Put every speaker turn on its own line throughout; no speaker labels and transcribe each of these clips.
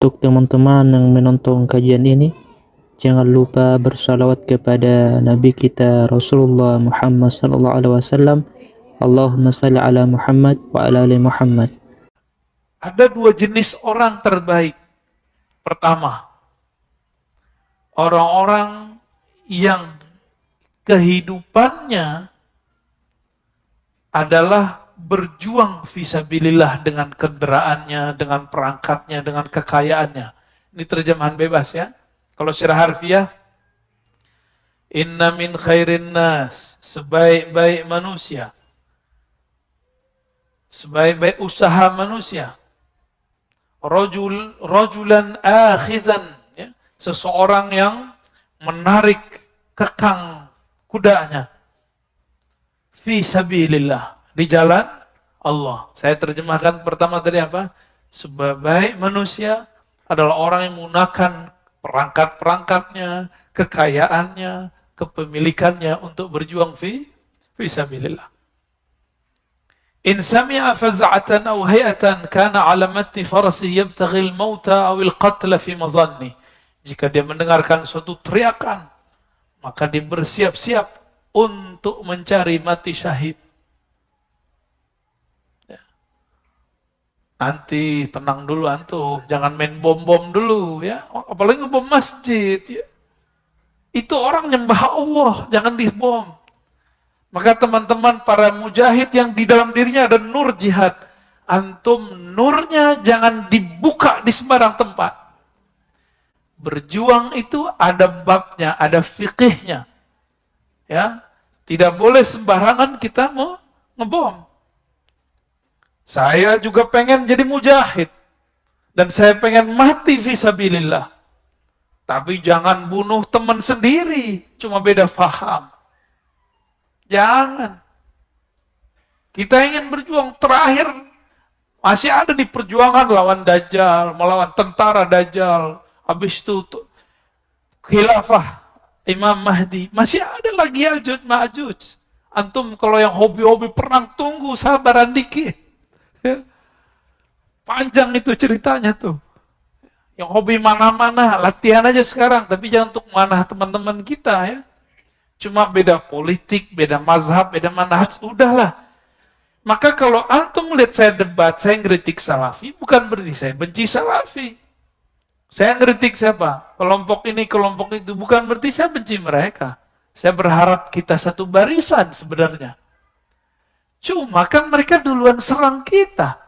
Untuk teman-teman yang menonton kajian ini, jangan lupa bersalawat kepada Nabi kita Rasulullah Muhammad sallallahu alaihi wasallam. Allahumma salli ala Muhammad wa ala ali Muhammad.
Ada dua jenis orang terbaik. Pertama, orang-orang yang kehidupannya adalah berjuang fisabilillah dengan kendaraannya, dengan perangkatnya, dengan kekayaannya. Ini terjemahan bebas ya. Kalau secara harfiah, inna min khairin nas, sebaik-baik manusia, sebaik-baik usaha manusia, rajulan akhizan, ya, seseorang yang menarik kekang kudanya fi sabilillah, di jalan Allah. Saya terjemahkan pertama tadi apa? Sebaik manusia adalah orang yang menggunakan perangkat-perangkatnya, kekayaannya, kepemilikannya untuk berjuang fi sabilillah. In sami'a faz'atan aw hay'atan kana 'ala matni farasi yabtaghi al-mauta aw al-qatla fi mazanni. Jika dia mendengarkan suatu teriakan, maka dia bersiap-siap untuk mencari mati syahid. Ya. Nanti tenang dulu antum, jangan main bom-bom dulu ya, apalagi ngebom masjid ya. Itu orang nyembah Allah, jangan dibom. Maka teman-teman para mujahid yang di dalam dirinya ada nur jihad, antum nurnya jangan dibuka di sembarang tempat. Berjuang itu ada babnya, ada fikihnya. Ya, tidak boleh sembarangan kita mau ngebom. Saya juga pengen jadi mujahid dan saya pengen mati fisabilillah. Tapi jangan bunuh teman sendiri, cuma beda faham. Jangan. Kita ingin berjuang terakhir, masih ada di perjuangan lawan Dajjal, melawan tentara Dajjal. Habis itu khilafah Imam Mahdi, masih ada lagi Ya'juj Ma'juj. Antum kalau yang hobi-hobi perang, tunggu sabaran dikit. Ya. Panjang itu ceritanya tuh. Yang hobi mana-mana, latihan aja sekarang, tapi jangan untuk mana teman-teman kita ya. Cuma beda politik, beda mazhab, beda manhaj, udahlah. Maka kalau antum melihat saya debat, saya ngeritik Salafi, bukan berarti saya benci Salafi. Saya ngeritik siapa? Kelompok ini, kelompok itu. Bukan berarti saya benci mereka. Saya berharap kita satu barisan sebenarnya. Cuma kan mereka duluan serang kita.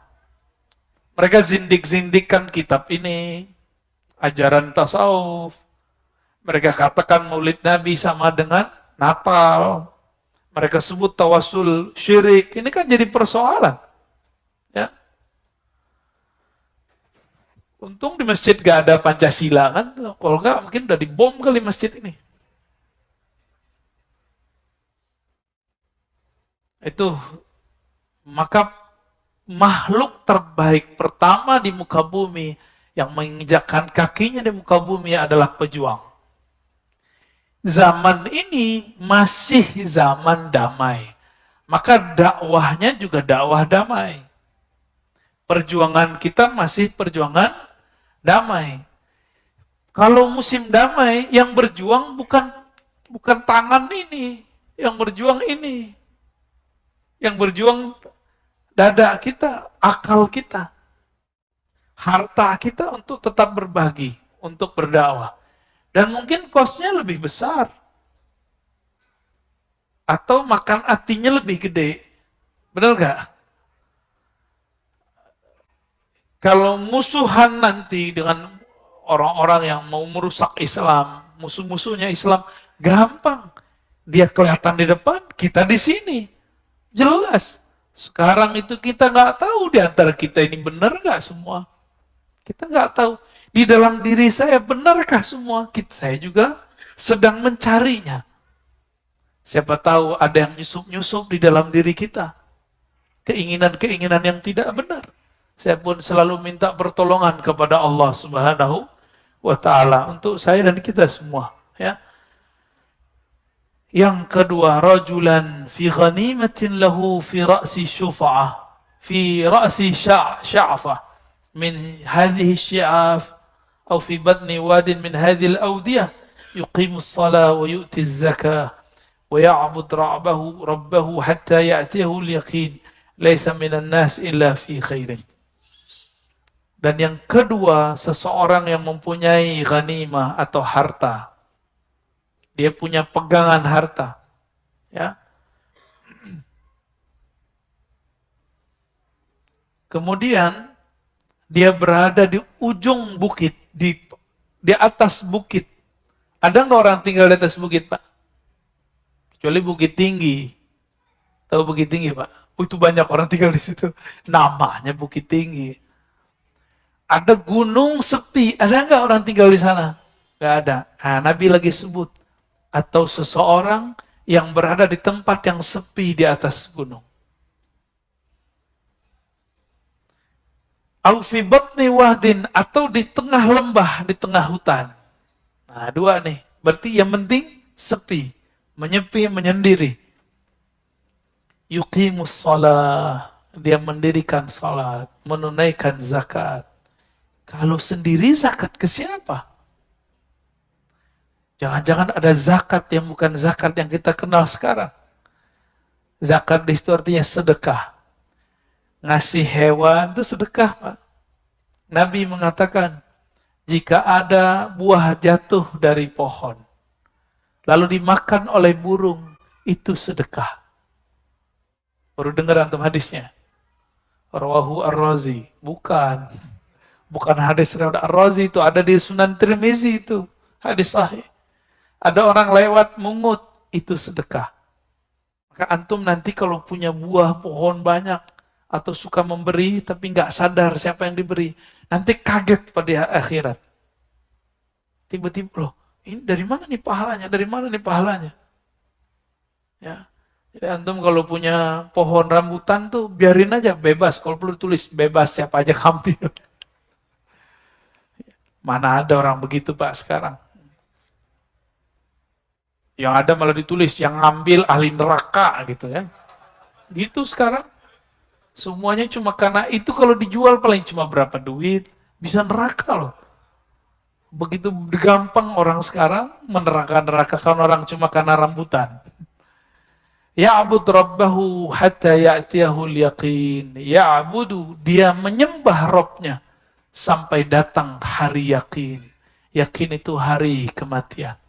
Mereka zindik-zindikkan kitab ini, ajaran tasawuf. Mereka katakan maulid Nabi sama dengan Natal. Mereka sebut tawasul syirik. Ini kan jadi persoalan. Ya. Untung di masjid gak ada Pancasila kan. Kalau enggak mungkin udah dibom kali masjid ini. Itu maka makhluk terbaik pertama di muka bumi yang menginjakkan kakinya di muka bumi adalah pejuang. Zaman ini masih zaman damai. Maka dakwahnya juga dakwah damai. Perjuangan kita masih perjuangan damai. Kalau musim damai, yang berjuang bukan tangan ini, yang berjuang ini. Yang berjuang dada kita, akal kita, harta kita untuk tetap berbagi, untuk berdakwah. Dan mungkin kosnya lebih besar. Atau makan hatinya lebih gede. Benar gak? Kalau musuhan nanti dengan orang-orang yang mau merusak Islam, musuh-musuhnya Islam, gampang. Dia kelihatan di depan, kita di sini. Jelas. Sekarang itu kita nggak tahu di antara kita ini benar nggak semua. Kita nggak tahu. Di dalam diri saya benarkah semua? Saya juga sedang mencarinya. Siapa tahu ada yang nyusup-nyusup di dalam diri kita. Keinginan-keinginan yang tidak benar. Saya pun selalu minta pertolongan kepada Allah Subhanahu wa Ta'ala untuk saya dan kita semua. Ya. Yang kedua, rajulan fi ghanimatin lahu fi ra'si syufa'ah, fi ra'si sya'fah min hadhihi syi'af أو في بطن واد من هذه الأودية يقيم الصلاة ويؤتي الزكاة ويعبد ربه حتى يأتيه اليقين ليس من الناس إلا في خير. Dan yang kedua, seseorang yang mempunyai ghanimah atau harta, dia punya pegangan harta, ya. Kemudian dia berada di ujung bukit, di atas bukit. Ada nggak orang tinggal di atas bukit, Pak? Kecuali bukit tinggi. Tahu bukit tinggi, Pak? Itu banyak orang tinggal di situ. Namanya bukit tinggi. Ada gunung sepi, ada nggak orang tinggal di sana? Nggak ada. Nah, Nabi lagi sebut. Atau seseorang yang berada di tempat yang sepi di atas gunung. Au fi batni wahdin, atau di tengah lembah, di tengah hutan. Nah, dua nih. Berarti yang penting sepi, menyepi, menyendiri. Yuqimus shalah, dia mendirikan salat, menunaikan zakat. Kalau sendiri zakat ke siapa? Jangan-jangan ada zakat yang bukan zakat yang kita kenal sekarang. Zakat di situ artinya sedekah. Ngasih hewan itu sedekah, Pak. Nabi mengatakan, jika ada buah jatuh dari pohon, lalu dimakan oleh burung, itu sedekah. Baru dengar antum hadisnya. Rawahu Ar-Razi. Bukan hadis riwayat Ar-Razi, itu ada di Sunan Tirmizi itu. Hadis sahih. Ada orang lewat mungut, itu sedekah. Maka antum nanti kalau punya buah pohon banyak, atau suka memberi tapi nggak sadar siapa yang diberi, nanti kaget pada akhirat. Tiba-tiba, loh, ini dari mana nih pahalanya? Dari mana nih pahalanya? Ya. Jadi antum kalau punya pohon rambutan tuh biarin aja, bebas. Kalau perlu tulis bebas, siapa aja ngambil. Mana ada orang begitu, Pak, sekarang. Yang ada malah ditulis, yang ngambil ahli neraka gitu ya. Gitu sekarang. Semuanya cuma karena itu, kalau dijual paling cuma berapa duit, bisa neraka loh. Begitu gampang orang sekarang meneraka-nerakakan orang cuma karena rambutan. Ya'bud rabbahu hatta ya'tiyahul yaqin. Ya'budu, dia menyembah Rabbnya sampai datang hari yakin. Yakin itu hari kematian.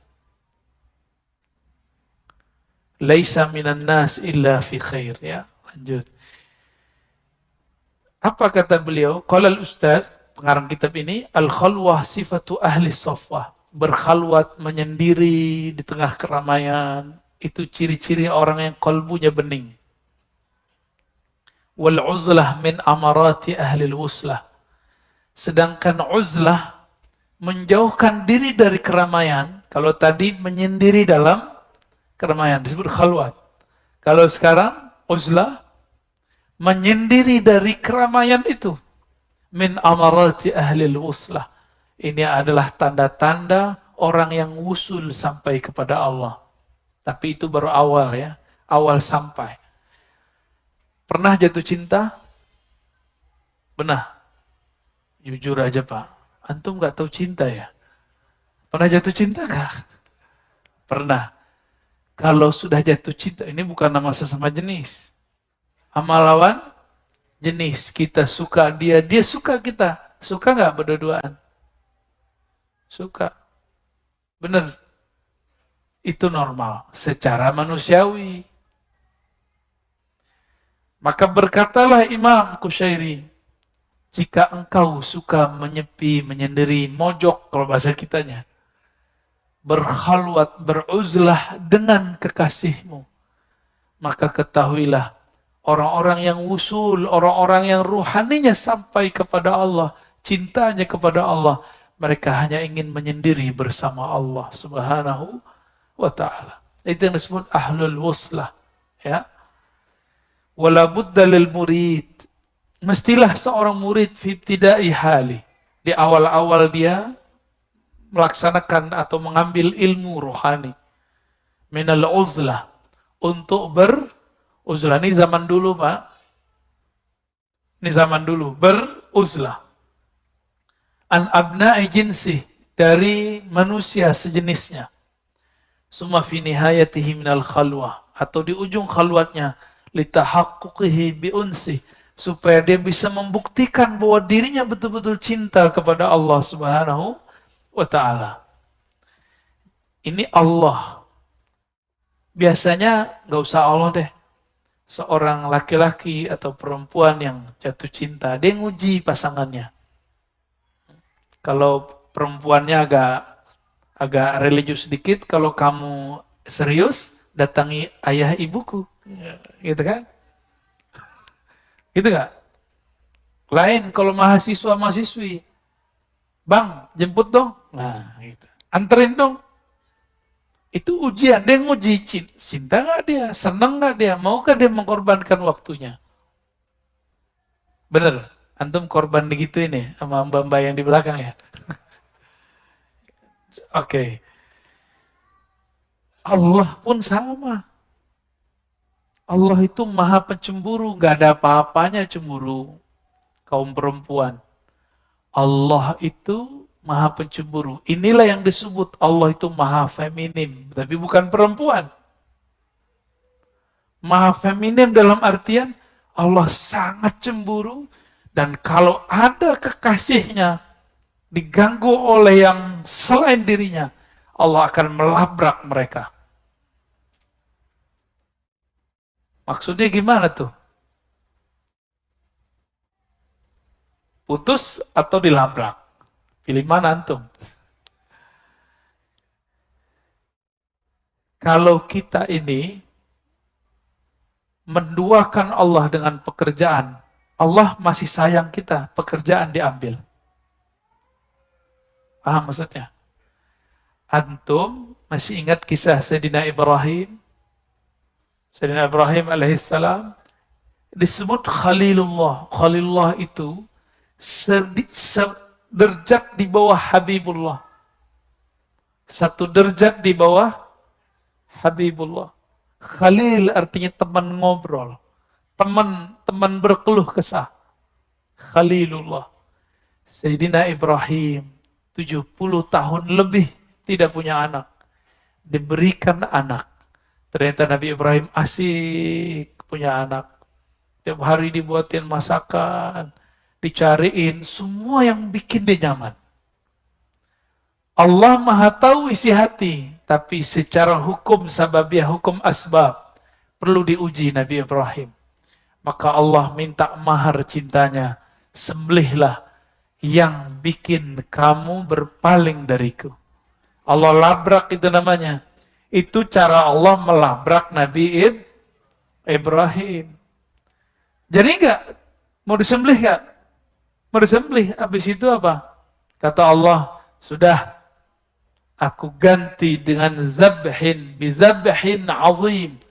Laisa minan nas illa fi khair, ya. Lanjut. Apa kata beliau? Qala al-ustaz, pengarang kitab ini, al-khalwah sifatu ahli safwah. Berkhalwat, menyendiri di tengah keramaian, itu ciri-ciri orang yang qalbunya bening. Wal uzlah min amarati ahli al-wuslah. Sedangkan uzlah, menjauhkan diri dari keramaian. Kalau tadi menyendiri dalam keramaian, disebut khalwat. Kalau sekarang uzlah, menyendiri dari keramaian itu. Min amarati ahli al-wuslah. Ini adalah tanda-tanda orang yang wusul sampai kepada Allah. Tapi itu baru awal ya, awal sampai. Pernah jatuh cinta? Pernah? Jujur aja, Pak. Antum gak tahu cinta ya? Pernah jatuh cinta gak? Pernah. Kalau sudah jatuh cinta, ini bukan nama sesama jenis. Sama lawan jenis. Kita suka dia, dia suka kita. Suka gak berdua-duaan? Suka. Bener. Itu normal. Secara manusiawi. Maka berkatalah Imam Qushairi, jika engkau suka menyepi, menyendiri, mojok kalau bahasa kitanya, berkhalwat, beruzlah dengan kekasihmu, maka ketahuilah orang-orang yang wusul, orang-orang yang ruhaninya sampai kepada Allah, cintanya kepada Allah, mereka hanya ingin menyendiri bersama Allah Subhanahu wa ta'ala. Itu yang disebut ahlul wuslah, ya. Wala budda lil murid, mestilah seorang murid fi ibtida'i hali, di awal-awal dia melaksanakan atau mengambil ilmu rohani, minal uzlah, untuk beruzlah. Ini zaman dulu, Pak. Ini zaman dulu, beruzlah. an abna'i jinsih, dari manusia sejenisnya. Summa fi nihayatihi minal khalwah, atau di ujung khalwatnya, litahaqquqihi biunsih, supaya dia bisa membuktikan bahwa dirinya betul-betul cinta kepada Allah Subhanahu wa ta'ala. Ini Allah. Biasanya nggak usah Allah deh. Seorang laki-laki atau perempuan yang jatuh cinta, dia nguji pasangannya. Kalau perempuannya agak religius sedikit, kalau kamu serius, datangi ayah ibuku. Gitu kan? Gitu gak? Lain kalau mahasiswa-mahasiswi. Bang, jemput dong. Nah, gitu. Anterin dong. Itu ujian, dia nguji cinta gak dia, seneng gak dia, maukah dia mengorbankan waktunya. Bener, antum korban digituin ya, sama mbak-mbak yang di belakang ya. Oke. Allah pun sama. Allah itu maha pencemburu, gak ada apa-apanya cemburu kaum perempuan. Allah itu maha pencemburu. Inilah yang disebut Allah itu maha feminim, tapi bukan perempuan. Maha feminim dalam artian Allah sangat cemburu, dan kalau ada kekasihnya diganggu oleh yang selain dirinya, Allah akan melabrak mereka. Maksudnya gimana tuh? Putus atau dilabrak? Pilih mana antum? Kalau kita ini menduakan Allah dengan pekerjaan, Allah masih sayang kita, pekerjaan diambil. Paham maksudnya? Antum masih ingat kisah Sayyidina Ibrahim? Sayyidina Ibrahim alaihissalam disebut Khalilullah. Khalilullah itu derajat di bawah Habibullah. Satu derajat di bawah Habibullah. Khalil artinya teman ngobrol, teman berkeluh kesah. Khalilullah. Sayyidina Ibrahim 70 tahun lebih tidak punya anak, diberikan anak. Ternyata Nabi Ibrahim asik punya anak. Tiap hari dibuatin masakan, dicariin semua yang bikin dia nyaman. Allah maha tahu isi hati, tapi secara hukum sababiah, hukum asbab, perlu diuji Nabi Ibrahim. Maka Allah minta mahar cintanya, sembelihlah yang bikin kamu berpaling dariku. Allah labrak itu namanya. Itu cara Allah melabrak Nabi Ibrahim. Jadi enggak? Mau disembelih enggak? Mau disembelih. Habis itu apa? Kata Allah, sudah, aku ganti dengan zabhin, bizabhin azim.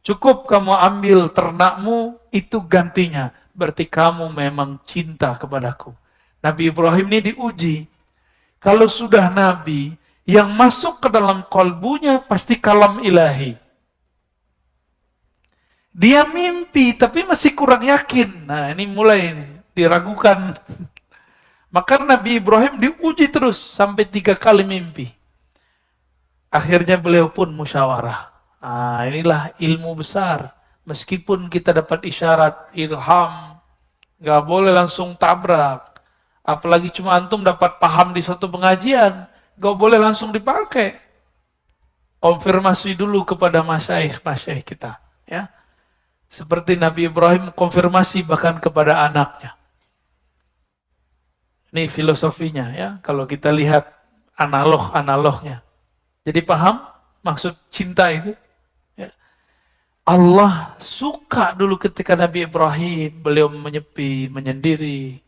Cukup kamu ambil ternakmu, itu gantinya. Berarti kamu memang cinta kepadaku. Nabi Ibrahim ini diuji. Kalau sudah Nabi, yang masuk ke dalam kolbunya pasti kalam ilahi. Dia mimpi, tapi masih kurang yakin. Nah, ini mulai diragukan. Maka Nabi Ibrahim diuji terus sampai 3 kali mimpi. Akhirnya beliau pun musyawarah. Nah, inilah ilmu besar. Meskipun kita dapat isyarat, ilham, gak boleh langsung tabrak. Apalagi cuma antum dapat paham di suatu pengajian, gak boleh langsung dipakai. Konfirmasi dulu kepada masyaikh kita. Ya. Seperti Nabi Ibrahim konfirmasi bahkan kepada anaknya. Ini filosofinya ya, kalau kita lihat analognya. Jadi paham maksud cinta itu? Ya. Allah suka dulu ketika Nabi Ibrahim, beliau menyepi, menyendiri.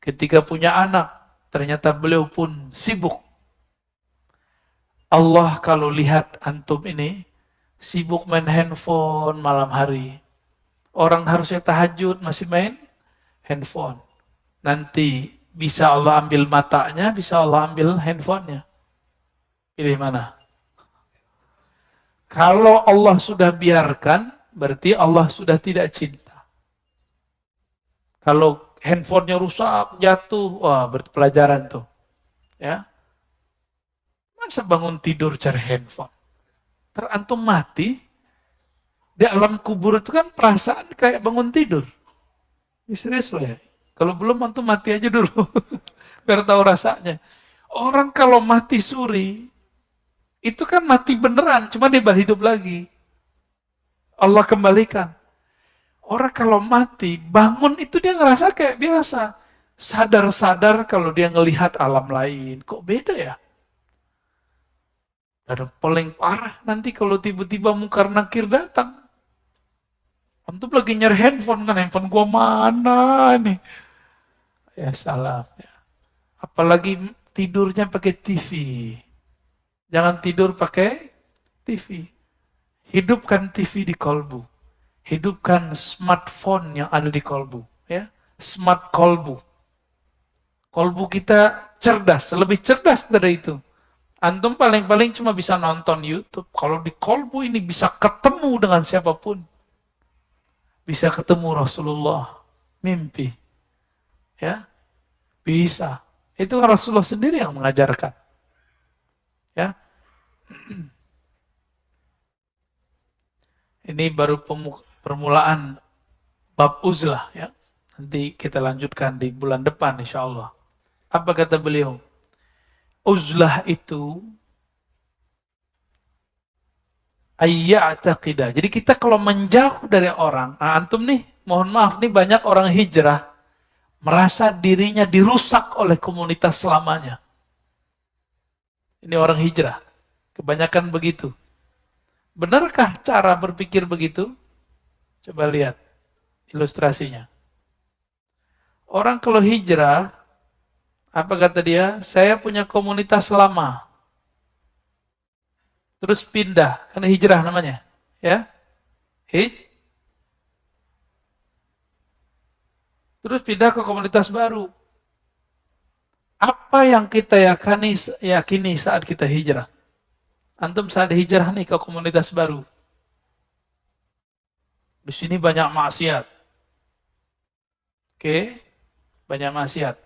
Ketika punya anak, ternyata beliau pun sibuk. Allah kalau lihat antum ini, sibuk main handphone malam hari. Orang harusnya tahajud masih main handphone. Nanti bisa Allah ambil matanya, bisa Allah ambil handphonenya. Pilih mana? Kalau Allah sudah biarkan, berarti Allah sudah tidak cinta. Kalau handphonenya rusak, jatuh, wah berarti pelajaran tuh. Ya, masa bangun tidur cari handphone? Terantum mati, di alam kubur itu kan perasaan kayak bangun tidur. Ini serius loh ya. Kalau belum antum mati aja dulu, biar tahu rasanya. Orang kalau mati suri, itu kan mati beneran, cuma dia hidup lagi. Allah kembalikan. Orang kalau mati, bangun itu dia ngerasa kayak biasa. Sadar-sadar kalau dia ngelihat alam lain. Kok beda ya? Dan paling parah nanti kalau tiba-tiba mungkar nakir datang. Antum lagi nyari handphone kan, handphone gua mana nih? Ya salam. Ya. Apalagi tidurnya pakai TV. Jangan tidur pakai TV. Hidupkan TV di kolbu. Hidupkan smartphone yang ada di kolbu. Ya. Smart kolbu. Kolbu kita cerdas, lebih cerdas dari itu. Antum paling-paling cuma bisa nonton YouTube. Kalau di kolbu ini bisa ketemu dengan siapapun. Bisa ketemu Rasulullah. Mimpi. Ya. Bisa. Itu Rasulullah sendiri yang mengajarkan. Ya. Ini baru permulaan bab uzlah ya. Nanti kita lanjutkan di bulan depan insya Allah. Apa kata beliau? Uzlah itu ayya'taqidah. Jadi kita kalau menjauh dari orang, antum nih, mohon maaf nih banyak orang hijrah merasa dirinya dirusak oleh komunitas selamanya. Ini orang hijrah. Kebanyakan begitu. Benarkah cara berpikir begitu? Coba lihat ilustrasinya. Orang kalau hijrah, apa kata dia? Saya punya komunitas lama. Terus pindah, karena hijrah namanya. Ya, terus pindah ke komunitas baru. Apa yang kita yakini saat kita hijrah? Antum saat hijrah nih ke komunitas baru. Di sini banyak maksiat. Oke, banyak maksiat.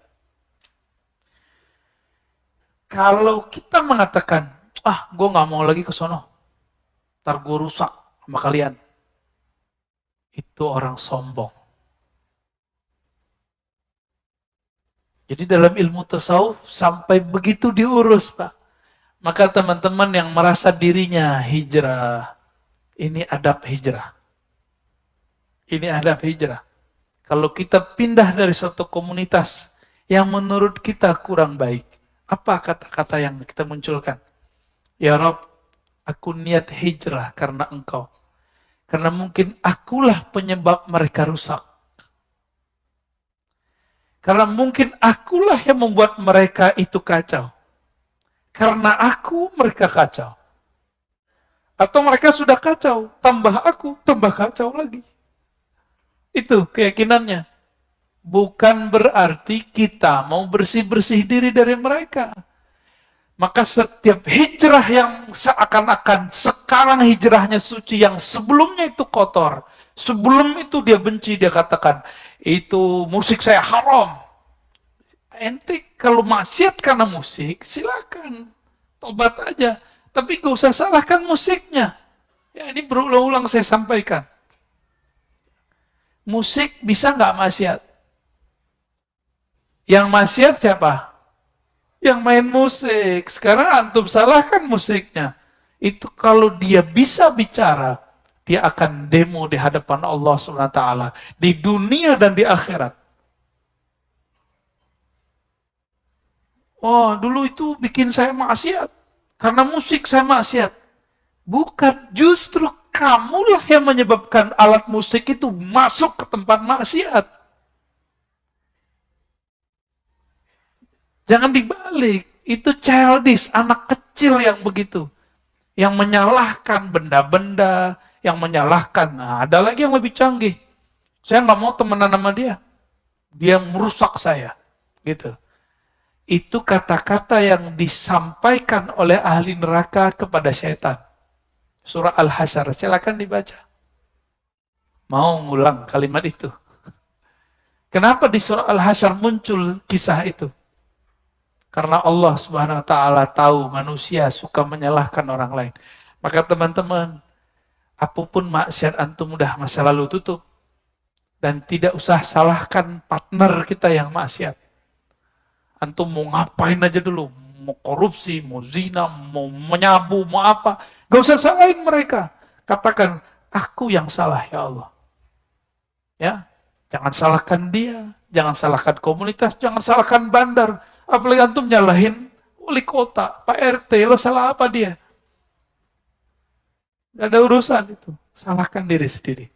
Kalau kita mengatakan, gue nggak mau lagi ke sono, ntar gue rusak sama kalian. Itu orang sombong. Jadi dalam ilmu tasawuf sampai begitu diurus, Pak. Maka teman-teman yang merasa dirinya hijrah, ini adab hijrah. Ini adab hijrah. Kalau kita pindah dari suatu komunitas yang menurut kita kurang baik, apa kata-kata yang kita munculkan? Ya Rob, aku niat hijrah karena engkau. Karena mungkin akulah penyebab mereka rusak. Karena mungkin akulah yang membuat mereka itu kacau. Karena aku, mereka kacau. Atau mereka sudah kacau, tambah aku, tambah kacau lagi. Itu keyakinannya. Bukan berarti kita mau bersih-bersih diri dari mereka. Maka setiap hijrah yang seakan-akan sekarang hijrahnya suci, yang sebelumnya itu kotor. Sebelum itu dia benci, dia katakan, itu musik saya haram. Ente kalau maksiat karena musik, silakan. Tobat aja. Tapi gak usah salahkan musiknya. Ya, ini berulang-ulang saya sampaikan. Musik bisa nggak maksiat? Yang maksiat siapa? Yang main musik. Sekarang antum salahkan musiknya. Itu kalau dia bisa bicara, dia akan demo di hadapan Allah SWT. Di dunia dan di akhirat. Oh, dulu itu bikin saya maksiat. Karena musik saya maksiat. Bukan, justru kamulah yang menyebabkan alat musik itu masuk ke tempat maksiat. Jangan dibalik. Itu childish, anak kecil yang begitu. Yang menyalahkan benda-benda, yang menyalahkan. Nah, ada lagi yang lebih canggih. Saya nggak mau temenan sama dia. Dia merusak saya. Gitu. Itu kata-kata yang disampaikan oleh ahli neraka kepada syaitan. Surah Al-Hasyr, silakan dibaca. Mau ngulang kalimat itu. Kenapa di surah Al-Hasyr muncul kisah itu? Karena Allah Subhanahu wa taala tahu manusia suka menyalahkan orang lain. Maka teman-teman, apapun maksiat antum udah masa lalu tutup. Dan tidak usah salahkan partner kita yang maksiat. Antum mau ngapain aja dulu, mau korupsi, mau zina, mau menyabu, mau apa, gak usah salahin mereka. Katakan, aku yang salah ya Allah. Ya, jangan salahkan dia, jangan salahkan komunitas, jangan salahkan bandar. Apalagi antum nyalahin wali kota, Pak RT, lo salah apa dia? Gak ada urusan itu, salahkan diri sendiri.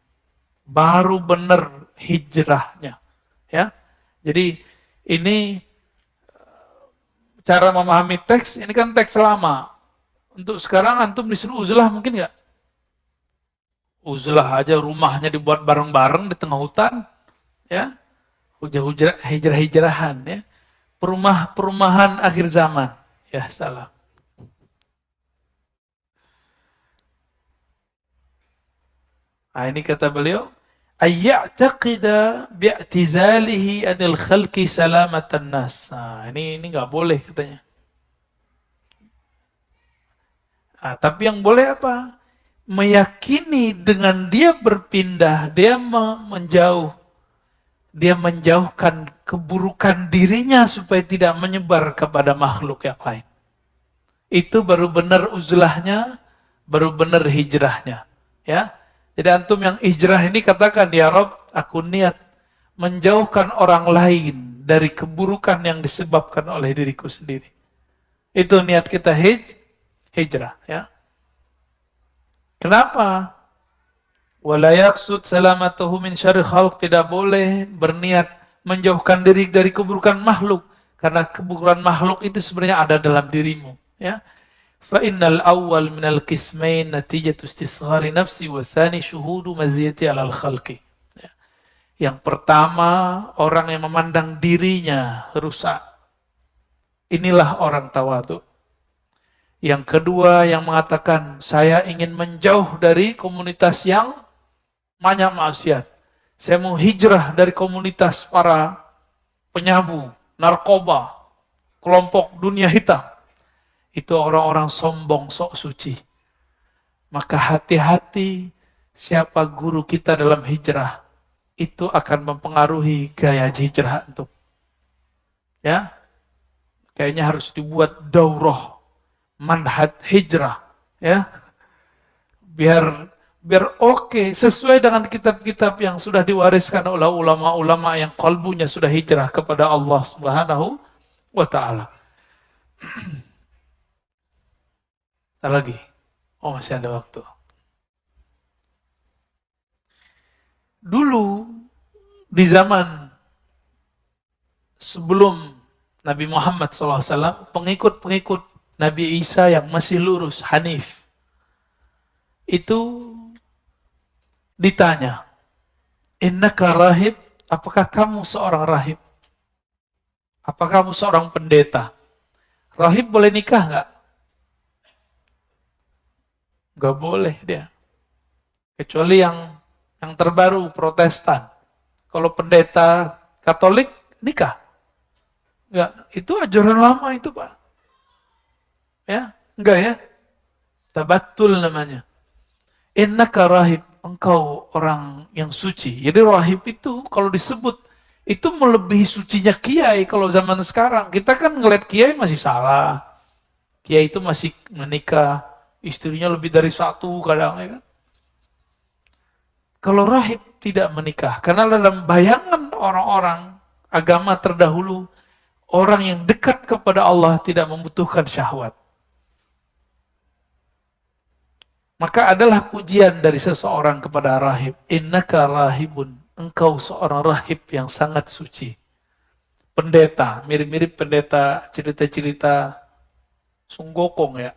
Baru benar hijrahnya. Ya, jadi ini cara memahami teks, ini kan teks lama. Untuk sekarang antum disuruh uzlah mungkin nggak? Uzlah aja rumahnya dibuat bareng-bareng di tengah hutan, ya, hijrah-hijrahan, ya, perumahan akhir zaman, ya salam. Nah, ini kata beliau, ayya'taqida bi'tizalihi anil khalqi salamatan nas. Nah, ini nggak boleh katanya. Nah, tapi yang boleh apa? Meyakini dengan dia berpindah, dia menjauh, dia menjauhkan keburukan dirinya supaya tidak menyebar kepada makhluk yang lain. Itu baru benar uzlahnya, baru benar hijrahnya. Ya, jadi antum yang hijrah ini katakan, ya Rob, aku niat menjauhkan orang lain dari keburukan yang disebabkan oleh diriku sendiri. Itu niat kita hijrah. Ya. Kenapa? Wala yaqsud salamatahu min syarri khalq, tidak boleh berniat menjauhkan diri dari keburukan makhluk, karena keburukan makhluk itu sebenarnya ada dalam dirimu, ya. Fa innal awwal minal qismain natijatu istisghari nafsi wa tsani syuhudu maziyati 'alal khalqi. Ya. Yang pertama, orang yang memandang dirinya rusak. Inilah orang tawadhu. Yang kedua, yang mengatakan, saya ingin menjauh dari komunitas yang banyak maksiat. Saya mau hijrah dari komunitas para penyabu, narkoba, kelompok dunia hitam. Itu orang-orang sombong, sok suci. Maka hati-hati siapa guru kita dalam hijrah. Itu akan mempengaruhi gaya hijrah itu. Ya, kayaknya harus dibuat daurah manhaj hijrah, ya, biar oke, sesuai dengan kitab-kitab yang sudah diwariskan oleh ulama-ulama yang kalbunya sudah hijrah kepada Allah Subhanahu wa taala. Lagi, masih ada waktu. Dulu di zaman sebelum Nabi Muhammad SAW, pengikut-pengikut Nabi Isa yang masih lurus, Hanif, itu ditanya, innaka rahib, apakah kamu seorang rahib? Apakah kamu seorang pendeta? Rahib boleh nikah nggak? Nggak boleh dia. Kecuali yang terbaru, Protestan. Kalau pendeta Katolik, nikah. Nggak, itu ajaran lama itu Pak. Ya, enggak ya? Tabattul namanya. Innaka rahib, engkau orang yang suci. Jadi rahib itu kalau disebut itu melebihi sucinya kiai kalau zaman sekarang. Kita kan ngeliat kiai masih salah. Kiai itu masih menikah, istrinya lebih dari satu kadang, ya kan? Kalau rahib tidak menikah, karena dalam bayangan orang-orang agama terdahulu, orang yang dekat kepada Allah tidak membutuhkan syahwat. Maka adalah pujian dari seseorang kepada rahib. Innaka rahibun. Engkau seorang rahib yang sangat suci. Pendeta, mirip-mirip pendeta cerita-cerita Sunggokong ya.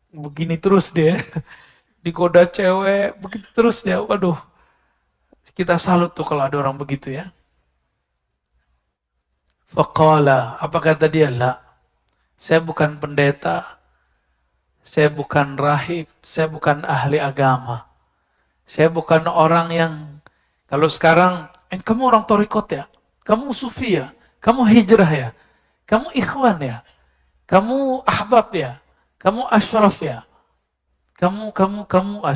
Begini terus dia. Digoda cewek, begitu terus dia. Waduh, kita salut tuh kalau ada orang begitu ya. Faqala, apa kata dia? La, saya bukan pendeta. Saya bukan rahib, saya bukan ahli agama. Saya bukan orang yang, kalau sekarang kamu orang torikot ya? Kamu sufi ya? Kamu hijrah ya? Kamu ikhwan ya? Kamu ahbab ya? Kamu asyraf ya? Kamu,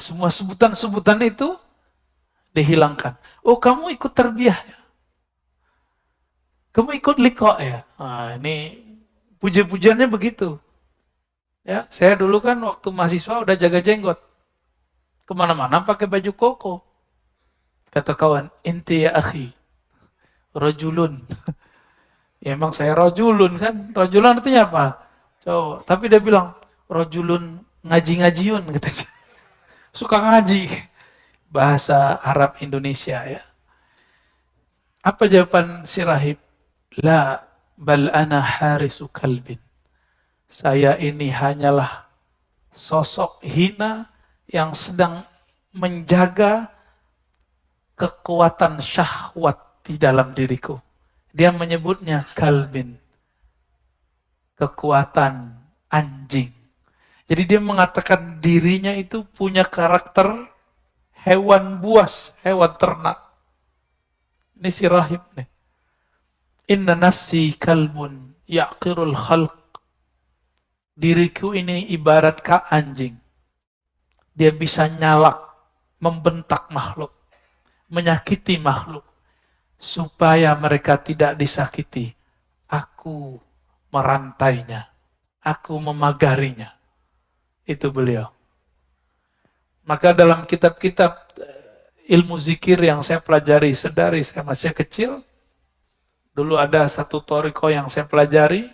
semua sebutan-sebutan itu dihilangkan. Oh, kamu ikut tarbiyah ya? Kamu ikut liqa ya? Nah, ini puji-pujiannya begitu. Ya, saya dulu kan waktu mahasiswa udah jaga jenggot. Kemana-mana pakai baju koko. Kata kawan, inti ya akhi, rojulun. Ya emang saya rojulun kan. Rojulun artinya apa? Cowok. Tapi dia bilang, rojulun ngaji-ngajiun. Katanya. Suka ngaji. Bahasa Arab Indonesia ya. Apa jawaban si rahib? La bal ana harisu kalbin. Saya ini hanyalah sosok hina yang sedang menjaga kekuatan syahwat di dalam diriku. Dia menyebutnya kalbin. Kekuatan anjing. Jadi dia mengatakan dirinya itu punya karakter hewan buas, hewan ternak. Ini si rahib nih. Inna nafsi kalbun ya'qirul khalq. Diriku ini ibarat anjing. Dia bisa nyalak, membentak makhluk, menyakiti makhluk. Supaya mereka tidak disakiti. Aku merantainya. Aku memagarinya. Itu beliau. Maka dalam kitab-kitab ilmu zikir yang saya pelajari sedari saya masih kecil, dulu ada satu thariqah yang saya pelajari,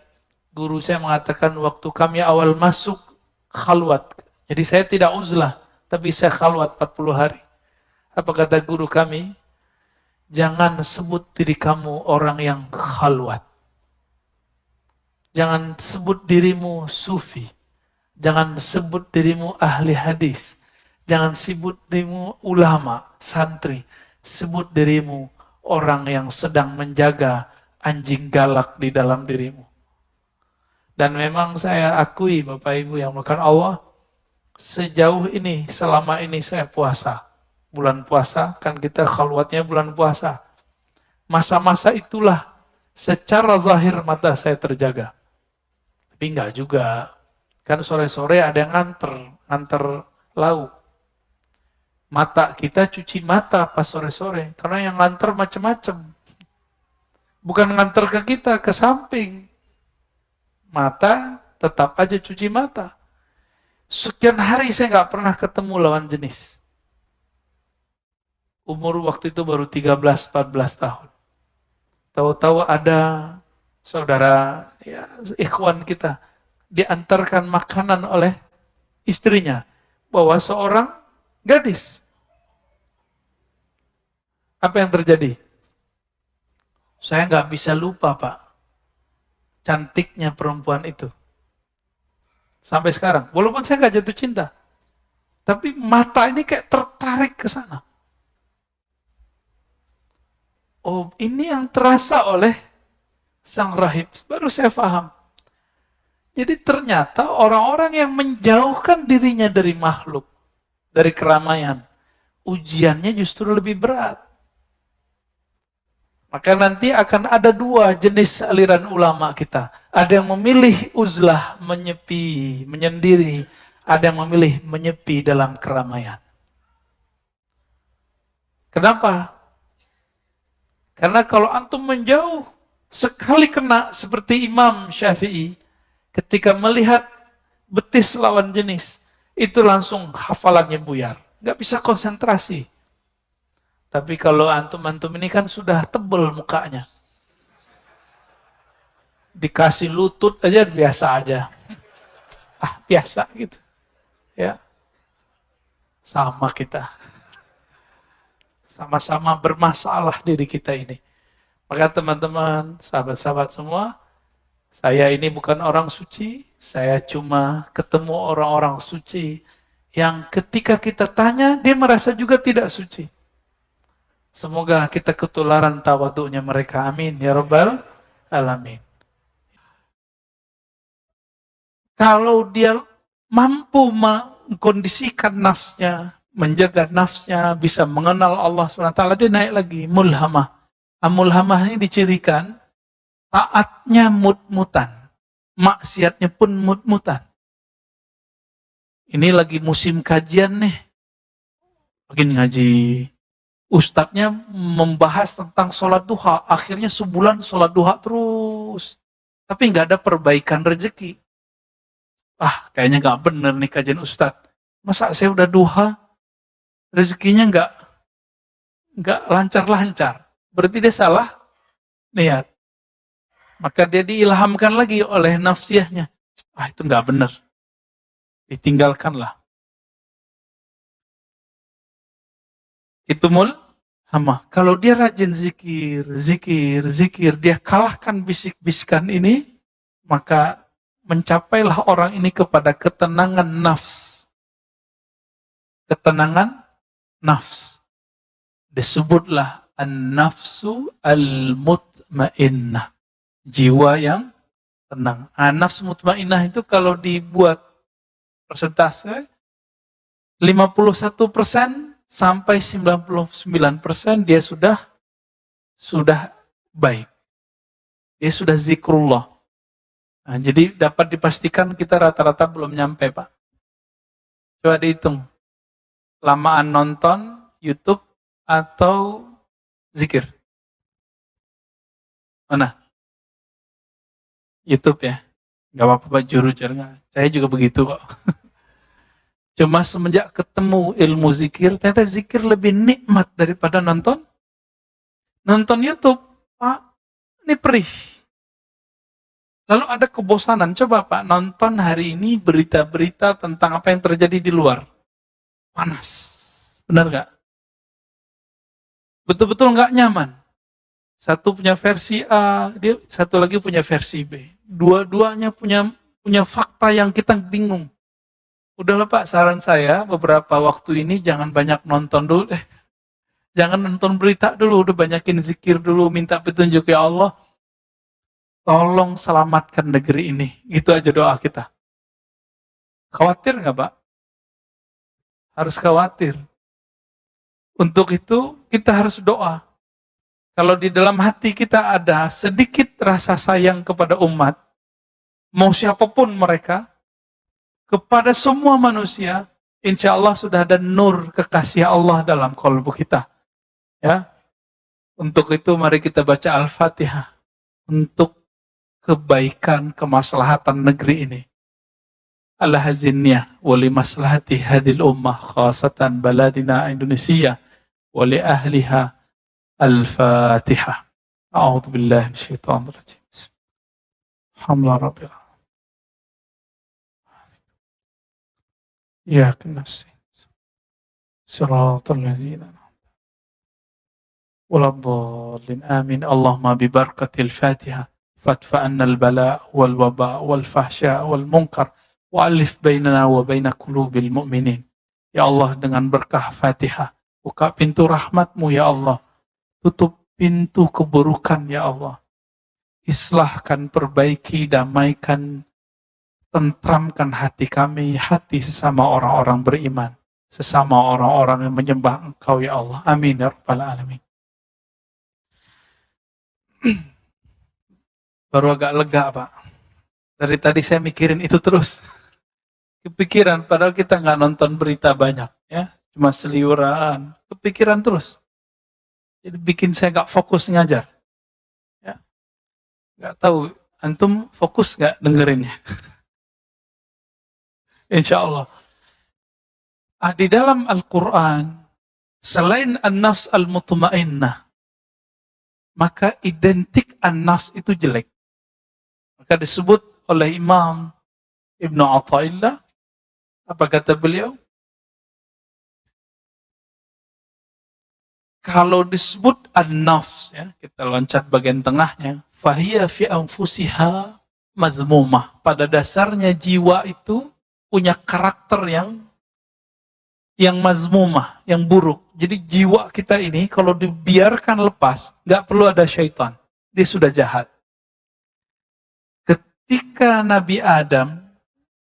guru saya mengatakan waktu kami awal masuk khalwat, jadi saya tidak uzlah, tapi saya khalwat 40 hari. Apa kata guru kami? Jangan sebut diri kamu orang yang khalwat. Jangan sebut dirimu sufi. Jangan sebut dirimu ahli hadis. Jangan sebut dirimu ulama, santri. Sebut dirimu orang yang sedang menjaga anjing galak di dalam dirimu. Dan memang saya akui Bapak Ibu yang melakukan Allah, sejauh ini, selama ini saya puasa. Bulan puasa, kan kita khalwatnya bulan puasa. Masa-masa itulah secara zahir mata saya terjaga. Tapi enggak juga. Kan sore-sore ada yang nganter lauk. Mata kita cuci mata pas sore-sore. Karena yang nganter macam-macam. Bukan nganter ke kita, ke samping. Mata tetap aja cuci mata. Sekian hari saya nggak pernah ketemu lawan jenis. Umur waktu itu baru 13-14 tahun. Tahu-tahu ada saudara, ya, ikhwan kita, diantarkan makanan oleh istrinya. Bawa seorang gadis. Apa yang terjadi? Saya nggak bisa lupa, Pak. Cantiknya perempuan itu. Sampai sekarang. Walaupun saya nggak jatuh cinta. Tapi mata ini kayak tertarik ke sana. Oh, ini yang terasa oleh sang rahib. Baru saya paham. Jadi ternyata orang-orang yang menjauhkan dirinya dari makhluk, dari keramaian, ujiannya justru lebih berat. Maka nanti akan ada dua jenis aliran ulama kita. Ada yang memilih uzlah, menyepi, menyendiri. Ada yang memilih menyepi dalam keramaian. Kenapa? Karena kalau antum menjauh, sekali kena seperti Imam Syafi'i, ketika melihat betis lawan jenis, itu langsung hafalannya buyar. Nggak bisa konsentrasi. Tapi kalau antum-antum ini kan sudah tebel mukanya. Dikasih lutut aja biasa aja. Biasa gitu. Ya. Sama kita. Sama-sama bermasalah diri kita ini. Maka teman-teman, sahabat-sahabat semua, saya ini bukan orang suci, saya cuma ketemu orang-orang suci yang ketika kita tanya, dia merasa juga tidak suci. Semoga kita ketularan tawaduknya mereka. Amin. Ya Rabbal Alamin. Kalau dia mampu mengkondisikan nafsnya, menjaga nafsnya, bisa mengenal Allah SWT, dia naik lagi, mulhamah. Mulhamah ini dicirikan, taatnya mut-mutan, maksiatnya pun mut-mutan. Ini lagi musim kajian nih, lagi ngaji. Ustadznya membahas tentang sholat duha, akhirnya sebulan sholat duha terus. Tapi nggak ada perbaikan rezeki. Kayaknya nggak bener nih kajian Ustadz. Masa saya udah duha, rezekinya nggak lancar-lancar. Berarti dia salah niat. Maka dia diilhamkan lagi oleh nafsiyahnya. Itu nggak bener. Ditinggalkanlah. Itu mulhamah. Kalau dia rajin zikir, dia kalahkan bisik-bisikan ini, maka mencapailah orang ini kepada ketenangan nafs. Ketenangan nafs. Disebutlah an-nafsu al-mutmainnah. Jiwa yang tenang. Nafs mutmainnah itu kalau dibuat persentase 51% sampai 99% dia sudah baik. Dia sudah zikrullah. Jadi dapat dipastikan kita rata-rata belum nyampe, Pak. Coba dihitung. Lamaan nonton YouTube atau zikir? Mana? YouTube ya? Gak apa-apa, Pak, juru jangan. Saya juga begitu kok. Cuma semenjak ketemu ilmu zikir, ternyata zikir lebih nikmat daripada nonton YouTube. Pak, ini perih. Lalu ada kebosanan. Coba Pak, nonton hari ini berita-berita tentang apa yang terjadi di luar. Panas. Benar nggak? Betul-betul nggak nyaman. Satu punya versi A, satu lagi punya versi B. Dua-duanya punya fakta yang kita bingung. Udahlah Pak, saran saya beberapa waktu ini jangan banyak nonton dulu deh. Jangan nonton berita dulu, udah banyakin zikir dulu, minta petunjuk ya Allah. Tolong selamatkan negeri ini. Gitu aja doa kita. Khawatir nggak Pak? Harus khawatir. Untuk itu kita harus doa. Kalau di dalam hati kita ada sedikit rasa sayang kepada umat, mau siapapun mereka, kepada semua manusia, insya Allah sudah ada nur kekasih Allah dalam kalbu kita. Ya, untuk itu mari kita baca Al-Fatihah untuk kebaikan kemaslahatan negeri ini. Al-hazinniyah wali maslahati hadil ummah khasatan baladina Indonesia wali ahliha Al-Fatihah. A'udzu billahi minasyaitonir rajim. Alhamdulillah rabbil alamin. إياك نستعين صراط الذين ولا الضالين آمين اللهم ببركة الفاتحة فادفع عنا البلاء والوباء والفحشاء والمنكر وألف بيننا وبين قلوب المؤمنين. Ya Allah, dengan berkah Fatihah, buka pintu rahmat-Mu ya Allah, tutup pintu keburukan ya Allah, islahkan, perbaiki, damaikan, tentramkan hati kami, hati sesama orang-orang beriman, sesama orang-orang yang menyembah Engkau ya Allah. Amin ya rabbal alamin. Baru agak lega Pak. Dari tadi saya mikirin itu terus. Kepikiran, padahal kita nggak nonton berita banyak ya, cuma seliuran. Kepikiran terus. Jadi bikin saya nggak fokus ngajar. Ya, nggak tahu antum fokus nggak dengerinnya. Insya Allah. Di dalam Al-Quran, selain an-nafs al-mutmainnah, maka identik an-nafs itu jelek. Maka disebut oleh Imam Ibnu Athaillah, apa kata beliau? Kalau disebut an-nafs, ya, kita loncat bagian tengahnya, fahiya fi anfusiha mazmumah. Pada dasarnya jiwa itu punya karakter yang mazmumah, yang buruk. Jadi jiwa kita ini kalau dibiarkan lepas, nggak perlu ada syaitan. Dia sudah jahat. Ketika Nabi Adam,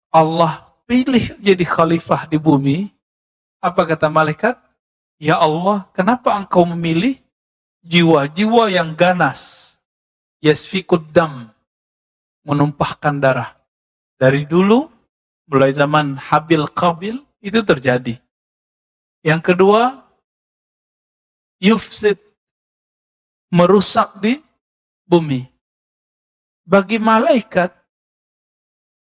Allah pilih jadi khalifah di bumi, Apa kata malaikat? Ya Allah, kenapa engkau memilih jiwa-jiwa yang ganas, yasfikud dam, menumpahkan darah. Dari dulu, mulai zaman Habil Qabil, itu terjadi. Yang kedua, yufsid, merusak di bumi. Bagi malaikat,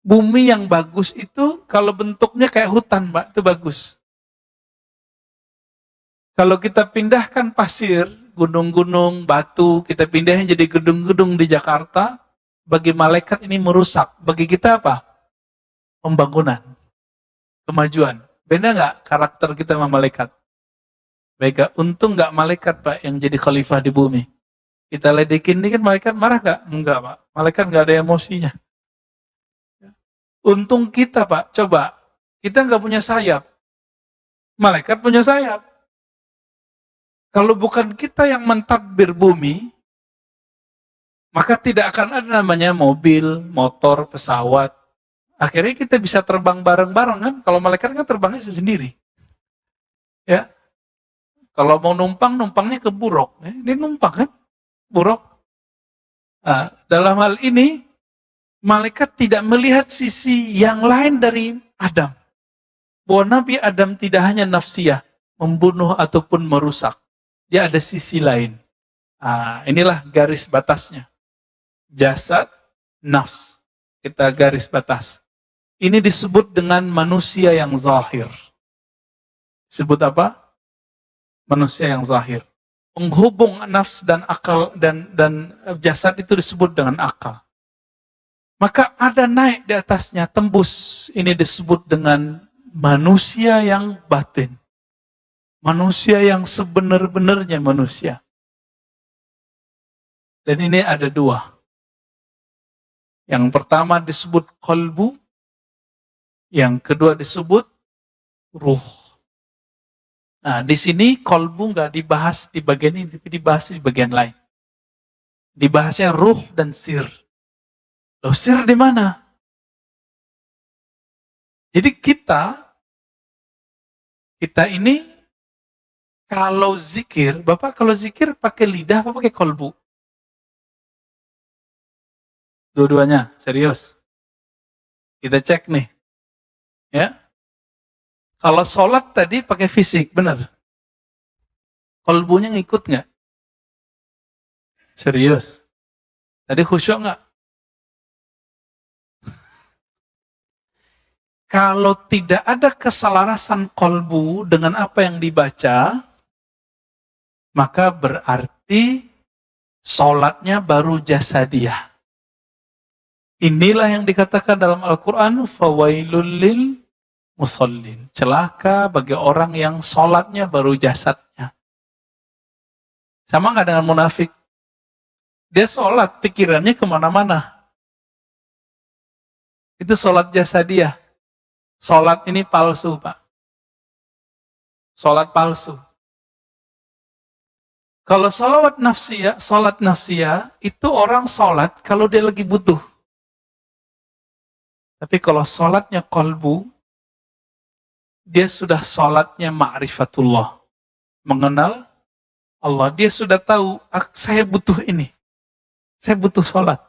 bumi yang bagus itu, kalau bentuknya kayak hutan, Mbak, itu bagus. Kalau kita pindahkan pasir, gunung-gunung, batu, kita pindahin jadi gedung-gedung di Jakarta, bagi malaikat ini merusak. Bagi kita apa? Pembangunan, kemajuan. Beda nggak karakter kita sama malaikat? Baik, untung nggak malaikat, Pak, yang jadi khalifah di bumi. Kita ledekin ini kan malaikat marah nggak? Enggak, Pak. Malaikat nggak ada emosinya. Untung kita, Pak. Coba, kita nggak punya sayap. Malaikat punya sayap. Kalau bukan kita yang mentadbir bumi, maka tidak akan ada namanya mobil, motor, pesawat. Akhirnya kita bisa terbang bareng-bareng kan? Kalau malaikat kan terbangnya sendiri. Ya, kalau mau numpang, numpangnya ke buruk. Dia numpang kan? Buruk. Nah, dalam hal ini, malaikat tidak melihat sisi yang lain dari Adam. Bahwa Nabi Adam tidak hanya nafsiyah, membunuh ataupun merusak. Dia ada sisi lain. Nah, inilah garis batasnya. Jasad, nafs. Kita garis batas. Ini disebut dengan manusia yang zahir. Disebut apa? Manusia yang zahir. Penghubung nafs dan akal dan jasad itu disebut dengan akal. Maka ada naik di atasnya, tembus. Ini disebut dengan manusia yang batin. Manusia yang sebenar-benarnya manusia. Dan ini ada dua. Yang pertama disebut qalbu, yang kedua disebut ruh. Nah, di sini qalbu nggak dibahas di bagian ini, tapi dibahas di bagian lain. Dibahasnya ruh dan sir. Loh, sir di mana? Jadi kita ini kalau zikir, Bapak kalau zikir pakai lidah apa pakai kolbu? Dua-duanya, serius. Kita cek nih. Ya. Kalau sholat tadi pakai fisik, benar? Kolbunya ngikut nggak? Serius. Tadi khusyuk nggak? Kalau tidak ada keselarasan kolbu dengan apa yang dibaca, maka berarti sholatnya baru jasadiyah. Inilah yang dikatakan dalam Al-Quran, fawailul lil musallin. Celaka bagi orang yang sholatnya baru jasadnya. Sama nggak dengan munafik? Dia sholat, pikirannya kemana-mana. Itu sholat jasadiyah. Sholat ini palsu, Pak. Sholat palsu. Kalau sholat nafsiyah itu orang sholat kalau dia lagi butuh. Tapi kalau sholatnya kolbu, dia sudah sholatnya ma'rifatullah. Mengenal Allah. Dia sudah tahu, saya butuh ini. Saya butuh sholat.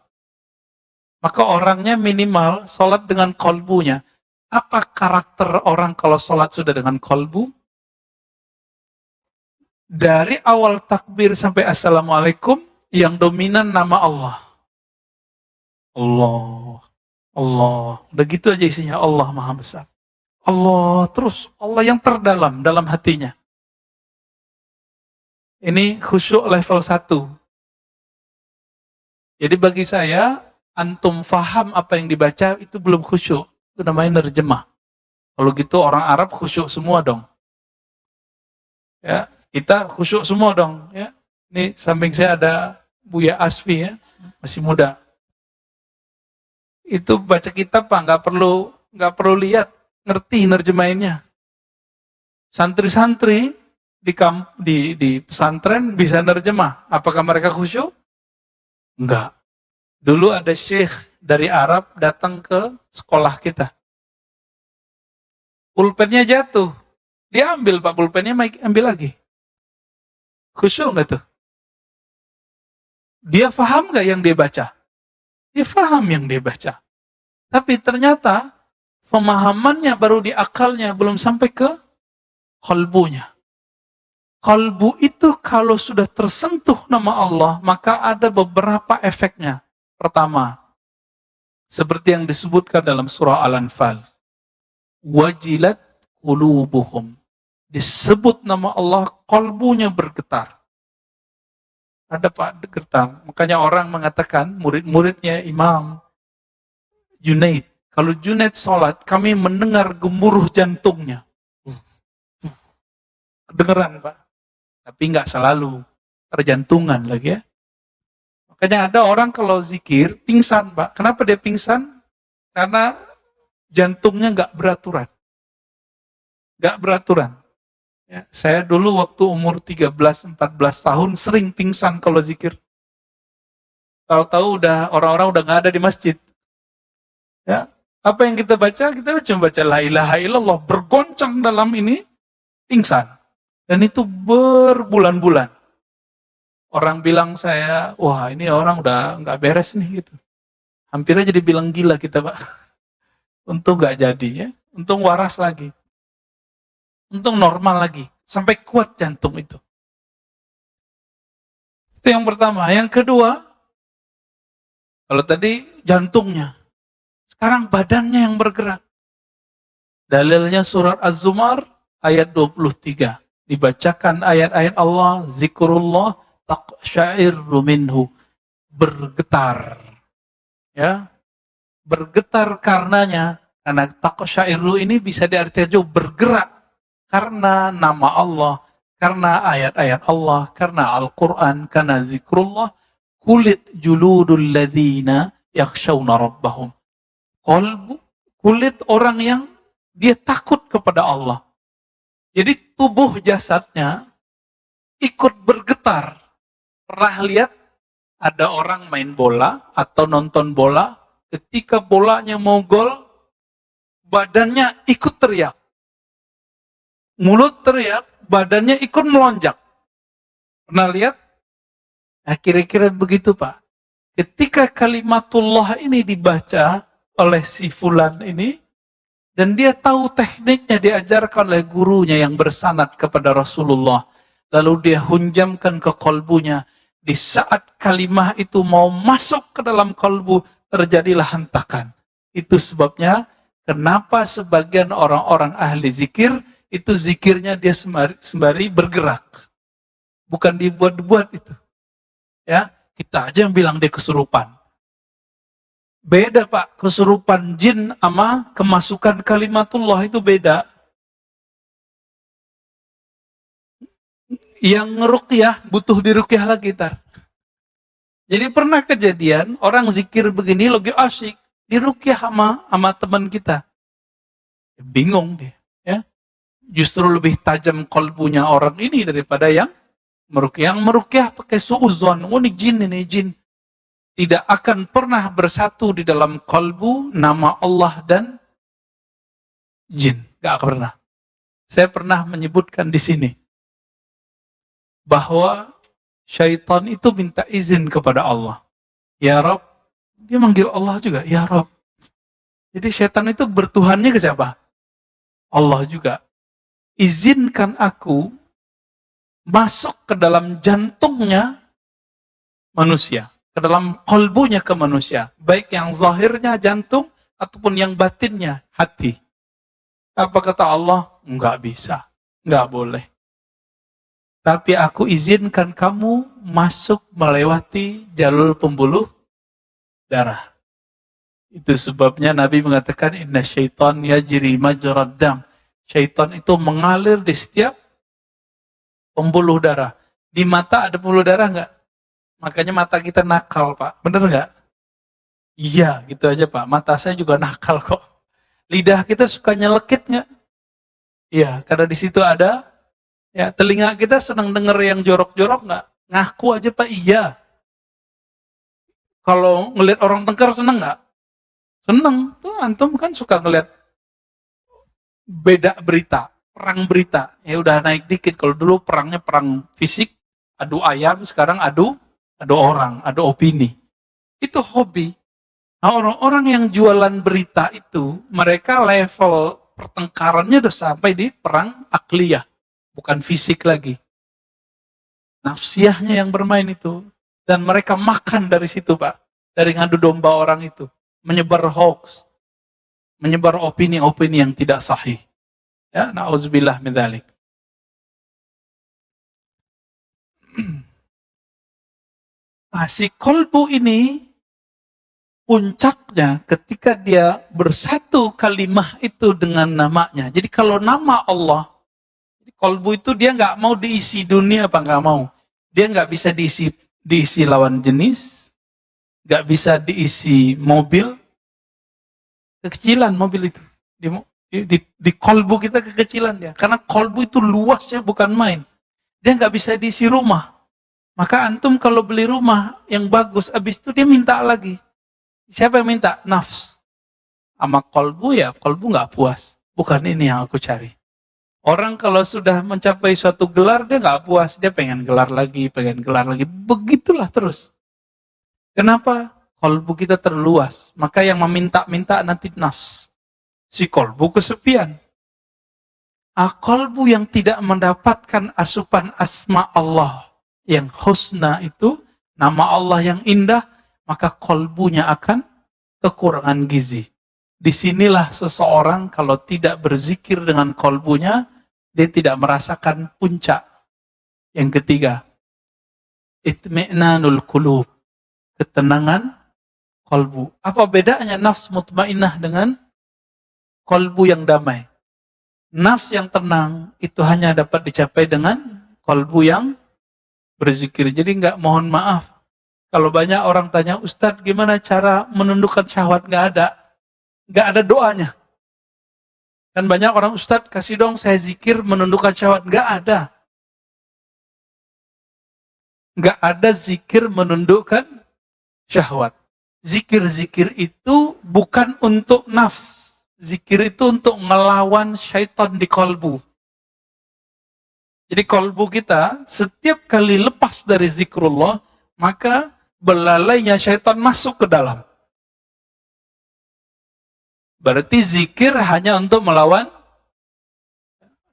Maka orangnya minimal sholat dengan kolbunya. Apa karakter orang kalau sholat sudah dengan kolbu? Dari awal takbir sampai assalamualaikum, yang dominan nama Allah. Allah. Allah. Udah gitu aja isinya, Allah Maha Besar. Allah, terus Allah yang terdalam dalam hatinya. Ini khusyuk level 1. Jadi bagi saya, antum faham apa yang dibaca, itu belum khusyuk. Itu namanya nerjemah. Kalau gitu orang Arab khusyuk semua dong. Ya, kita khusyuk semua dong. Ya, ini samping saya ada Buya Asfi ya, masih muda. Itu baca kitab Pak, nggak perlu lihat, ngerti nerjemahinnya. Santri-santri di pesantren bisa nerjemah. Apakah mereka khusyuk? Enggak. Dulu ada syekh dari Arab datang ke sekolah kita. Pulpennya jatuh. Dia ambil Pak pulpennya, ambil lagi. Khusyuk nggak tuh? Dia paham nggak yang dia baca? Dia paham yang dia baca. Tapi ternyata pemahamannya baru di akalnya, belum sampai ke kalbunya. Kalbu itu kalau sudah tersentuh nama Allah, maka ada beberapa efeknya. Pertama, seperti yang disebutkan dalam surah Al-Anfal. Wajilat qulubuhum. Disebut nama Allah, kalbunya bergetar. Ada Pak getar. Makanya orang mengatakan, murid-muridnya Imam Junaid, kalau Junaid sholat, kami mendengar gemuruh jantungnya. Kedengeran Pak. Tapi nggak selalu. Terjantungan lagi ya. Makanya ada orang kalau zikir, pingsan Pak. Kenapa dia pingsan? Karena jantungnya nggak beraturan. Nggak beraturan. Ya, saya dulu waktu umur 13-14 tahun sering pingsan kalau zikir. Tahu-tahu udah orang-orang udah nggak ada di masjid. Ya, apa yang kita baca? Kita cuma baca la ilaha illallah, bergoncang dalam ini, pingsan. Dan itu berbulan-bulan. Orang bilang saya, wah ini orang udah nggak beres nih gitu. Hampir aja dibilang gila kita Pak. Untung nggak jadi ya, untung waras lagi. Untung normal lagi, sampai kuat jantung itu. Itu yang pertama. Yang kedua, kalau tadi jantungnya, sekarang badannya yang bergerak. Dalilnya surat Az-Zumar ayat 23. Dibacakan ayat-ayat Allah, zikrullah taqsya'irru minhu. Bergetar. Ya. Bergetar karenanya, karena taqsya'irru ini bisa diartikan juga bergerak. Karena nama Allah, karena ayat-ayat Allah, karena Al-Quran, karena zikrullah, kulit juludul ladzina yakhshawna rabbahum. Kulit orang yang dia takut kepada Allah. Jadi tubuh jasadnya ikut bergetar. Pernah lihat ada orang main bola atau nonton bola, ketika bolanya mau gol, badannya ikut teriak. Mulut teriak, badannya ikut melonjak. Pernah lihat? Nah, kira-kira begitu Pak. Ketika kalimatullah ini dibaca oleh si fulan ini, dan dia tahu tekniknya diajarkan oleh gurunya yang bersanad kepada Rasulullah. Lalu dia hunjamkan ke kolbunya. Di saat kalimah itu mau masuk ke dalam kolbu, terjadilah hentakan. Itu sebabnya kenapa sebagian orang-orang ahli zikir, itu zikirnya dia sembari bergerak. Bukan dibuat-buat itu. Ya, kita aja yang bilang dia kesurupan. Beda Pak, kesurupan jin sama kemasukan kalimatullah itu beda. Yang ngeruqyah butuh diruqyah lagi tar. Jadi pernah kejadian orang zikir begini lagi asyik, diruqyah sama teman kita. Bingung dia, ya. Justru lebih tajam kolbunya orang ini daripada yang meruqyah. Yang meruqyah pakai suuzon, oh ini jin. Tidak akan pernah bersatu di dalam kalbu nama Allah dan jin. Gak pernah. Saya pernah menyebutkan di sini bahwa syaitan itu minta izin kepada Allah. Ya Rabb, dia manggil Allah juga, ya Rabb. Jadi syaitan itu bertuhannya ke siapa? Allah juga. Izinkan aku masuk ke dalam jantungnya manusia. Ke dalam kolbunya ke manusia. Baik yang zahirnya jantung, ataupun yang batinnya hati. Apa kata Allah? Enggak bisa. Enggak boleh. Tapi aku izinkan kamu masuk melewati jalur pembuluh darah. Itu sebabnya Nabi mengatakan, inna syaitan yajri majrad dam. Syaitan itu mengalir di setiap pembuluh darah. Di mata ada pembuluh darah enggak? Makanya mata kita nakal, Pak. Bener nggak? Iya, gitu aja, Pak. Mata saya juga nakal kok. Lidah kita suka nyelekit nggak? Iya, karena di situ ada. Ya, telinga kita senang denger yang jorok-jorok nggak? Ngaku aja, Pak. Iya. Kalau ngelihat orang tengkar seneng nggak? Seneng. Tuh antum kan suka ngelihat beda berita. perang berita. Ya udah naik dikit. Kalau dulu perangnya perang fisik, adu ayam, sekarang adu orang, adu opini. Itu hobi. Nah, orang-orang yang jualan berita itu, mereka level pertengkarannya udah sampai di perang akliyah, bukan fisik lagi. Nafsiyahnya yang bermain itu. Dan mereka makan dari situ, Pak. Dari ngadu domba orang itu. Menyebar hoax. Menyebar opini-opini yang tidak sahih. Ya, na'udzubillah min dzalik. Nah, si kolbu ini puncaknya ketika dia bersatu kalimah itu dengan namanya. Jadi kalau nama Allah, kolbu itu dia nggak mau diisi dunia apa nggak mau. Dia nggak bisa diisi lawan jenis, nggak bisa diisi mobil. Kekecilan mobil itu. Di kolbu kita kekecilan dia. Karena kolbu itu luasnya bukan main. Dia nggak bisa diisi rumah. Maka antum kalau beli rumah yang bagus, habis itu dia minta lagi. Siapa yang minta? Nafs. Sama kolbu ya, kolbu nggak puas. Bukan ini yang aku cari. Orang kalau sudah mencapai suatu gelar, dia nggak puas. Dia pengen gelar lagi, pengen gelar lagi. Begitulah terus. Kenapa? Kolbu kita terluas. Maka yang meminta-minta nanti nafs. Si kolbu kesepian. Kolbu yang tidak mendapatkan asupan asma Allah yang husna itu, nama Allah yang indah, maka kolbunya akan kekurangan gizi. Disinilah seseorang kalau tidak berzikir dengan kolbunya, dia tidak merasakan puncak. Yang ketiga, itmi'nanul qulub, ketenangan kolbu. Apa bedanya nafs mutmainnah dengan kolbu yang damai? Nafs yang tenang itu hanya dapat dicapai dengan kolbu yang berzikir. Jadi mohon maaf, kalau banyak orang tanya, Ustadz gimana cara menundukkan syahwat? Nggak ada doanya. Kan banyak orang, Ustadz kasih dong saya zikir menundukkan syahwat. Nggak ada zikir menundukkan syahwat. Zikir-zikir itu bukan untuk nafs. Zikir itu untuk melawan syaitan di kolbu. Jadi kolbu kita setiap kali lepas dari zikrullah, maka belalainya syaitan masuk ke dalam. Berarti zikir hanya untuk melawan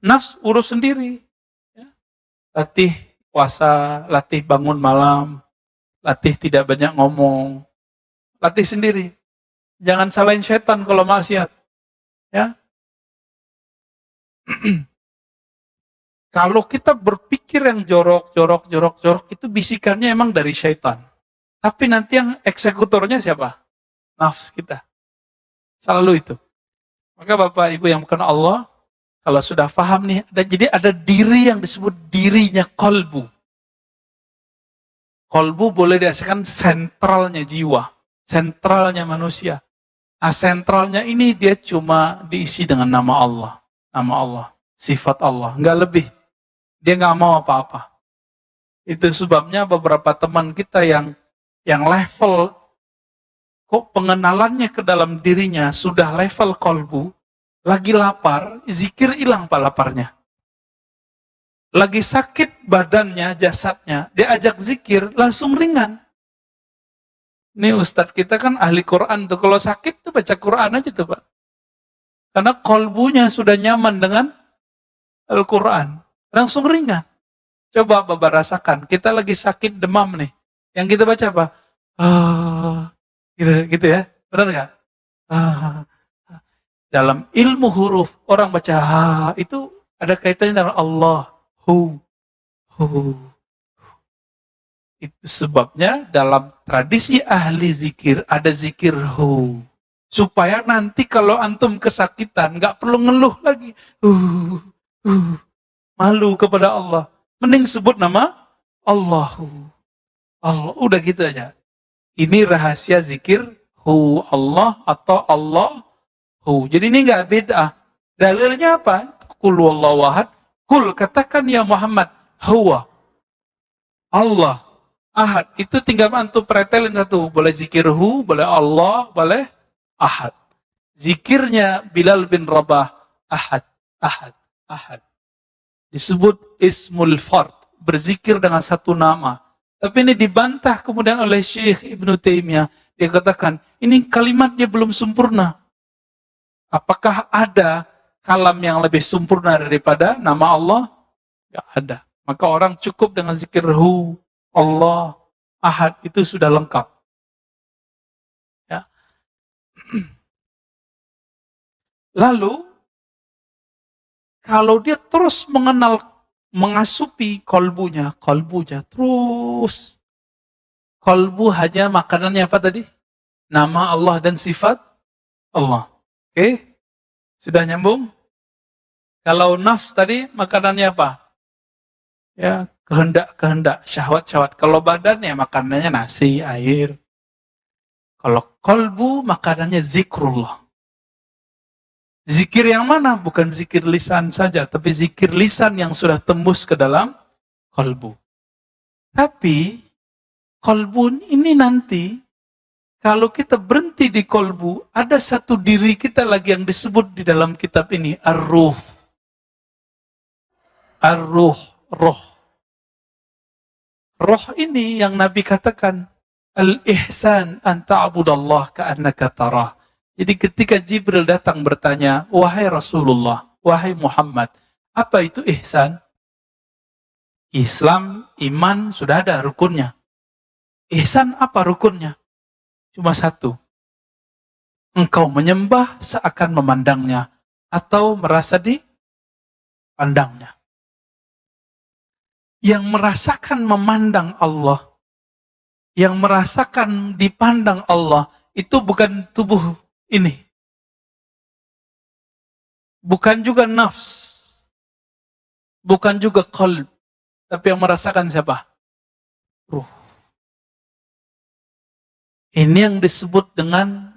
nafs, urus sendiri. Latih puasa, latih bangun malam, latih tidak banyak ngomong, latih sendiri. Jangan salahin syaitan kalau maksiat. Ya. Kalau kita berpikir yang jorok, itu bisikannya emang dari syaitan. Tapi nanti yang eksekutornya siapa? Nafs kita. Selalu itu. Maka Bapak Ibu yang bukan Allah, kalau sudah paham nih, jadi ada diri yang disebut dirinya kolbu. Kolbu boleh diartikan sentralnya jiwa, sentralnya manusia. Nah, sentralnya ini dia cuma diisi dengan nama Allah, sifat Allah, nggak lebih. Dia nggak mau apa-apa. Itu sebabnya beberapa teman kita yang level kok pengenalannya ke dalam dirinya sudah level kolbu, lagi lapar, zikir hilang pak laparnya. Lagi sakit badannya, jasadnya, dia ajak zikir, langsung ringan. Ini Ustadz kita kan ahli Quran tuh, kalau sakit tuh baca Quran aja tuh Pak. Karena kolbunya sudah nyaman dengan Al-Quran. Langsung ringan. Coba Bapak rasakan, kita lagi sakit demam nih. Yang kita baca apa? Gitu ya, benar nggak? Dalam ilmu huruf, orang baca itu ada kaitannya dengan Allah. Itu sebabnya dalam tradisi ahli zikir ada zikir supaya nanti kalau antum kesakitan nggak perlu ngeluh lagi. Malu kepada Allah. Mending sebut nama Allah. Udah gitu aja. Ini rahasia zikir Allah atau Allah. Jadi ini nggak beda. Dalilnya apa? Qul wallahu ahad. Qul katakan ya Muhammad, huwa Allah ahad. Itu tinggal antum pretelin satu. Boleh zikir boleh Allah, boleh ahad. Zikirnya Bilal bin Rabah, ahad. Ahad. Disebut Ismul Fard, berzikir dengan satu nama. Tapi ini dibantah kemudian oleh Syekh Ibnu Taimiyah. Dia katakan, ini kalimatnya belum sempurna. Apakah ada kalam yang lebih sempurna daripada nama Allah? Tidak ada. Maka orang cukup dengan zikir Hu, Allah, Ahad, itu sudah lengkap. Ya. Lalu, kalau dia terus mengasupi kolbunya terus. Kolbu hanya makanannya apa tadi? Nama Allah dan sifat Allah. Oke? Sudah nyambung? Kalau nafs tadi makanannya apa? Ya, kehendak, syahwat. Kalau badan ya makanannya nasi, air. Kalau kolbu makanannya zikrullah. Zikir yang mana? Bukan zikir lisan saja, tapi zikir lisan yang sudah tembus ke dalam kolbu. Tapi kolbu ini nanti, kalau kita berhenti di kolbu, ada satu diri kita lagi yang disebut di dalam kitab ini, ar-ruh. Ar-ruh, roh. Roh ini yang Nabi katakan, al-ihsan an ta'budallah ka'annaka tarah. Jadi ketika Jibril datang bertanya, wahai Rasulullah, wahai Muhammad, apa itu ihsan? Islam, iman, sudah ada rukunnya. Ihsan apa rukunnya? Cuma satu. Engkau menyembah seakan memandangnya, atau merasa dipandangnya. Yang merasakan memandang Allah, yang merasakan dipandang Allah, itu bukan tubuh ini. Bukan juga nafs. Bukan juga qalb. Tapi yang merasakan siapa? Ruh. Ini yang disebut dengan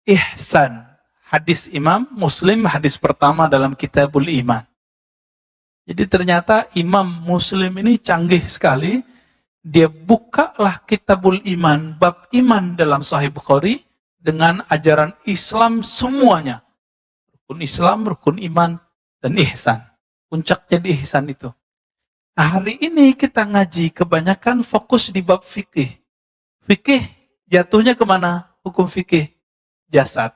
ihsan. Hadis Imam Muslim, hadis pertama dalam Kitabul Iman. Jadi ternyata Imam Muslim ini canggih sekali. Dia bukalah Kitabul Iman, bab iman dalam Sahih Bukhari, dengan ajaran Islam semuanya. Rukun Islam, rukun iman, dan ihsan. Puncaknya di ihsan itu. Nah, hari ini kita ngaji kebanyakan fokus di bab fikih. Fikih jatuhnya kemana? Hukum fikih jasad.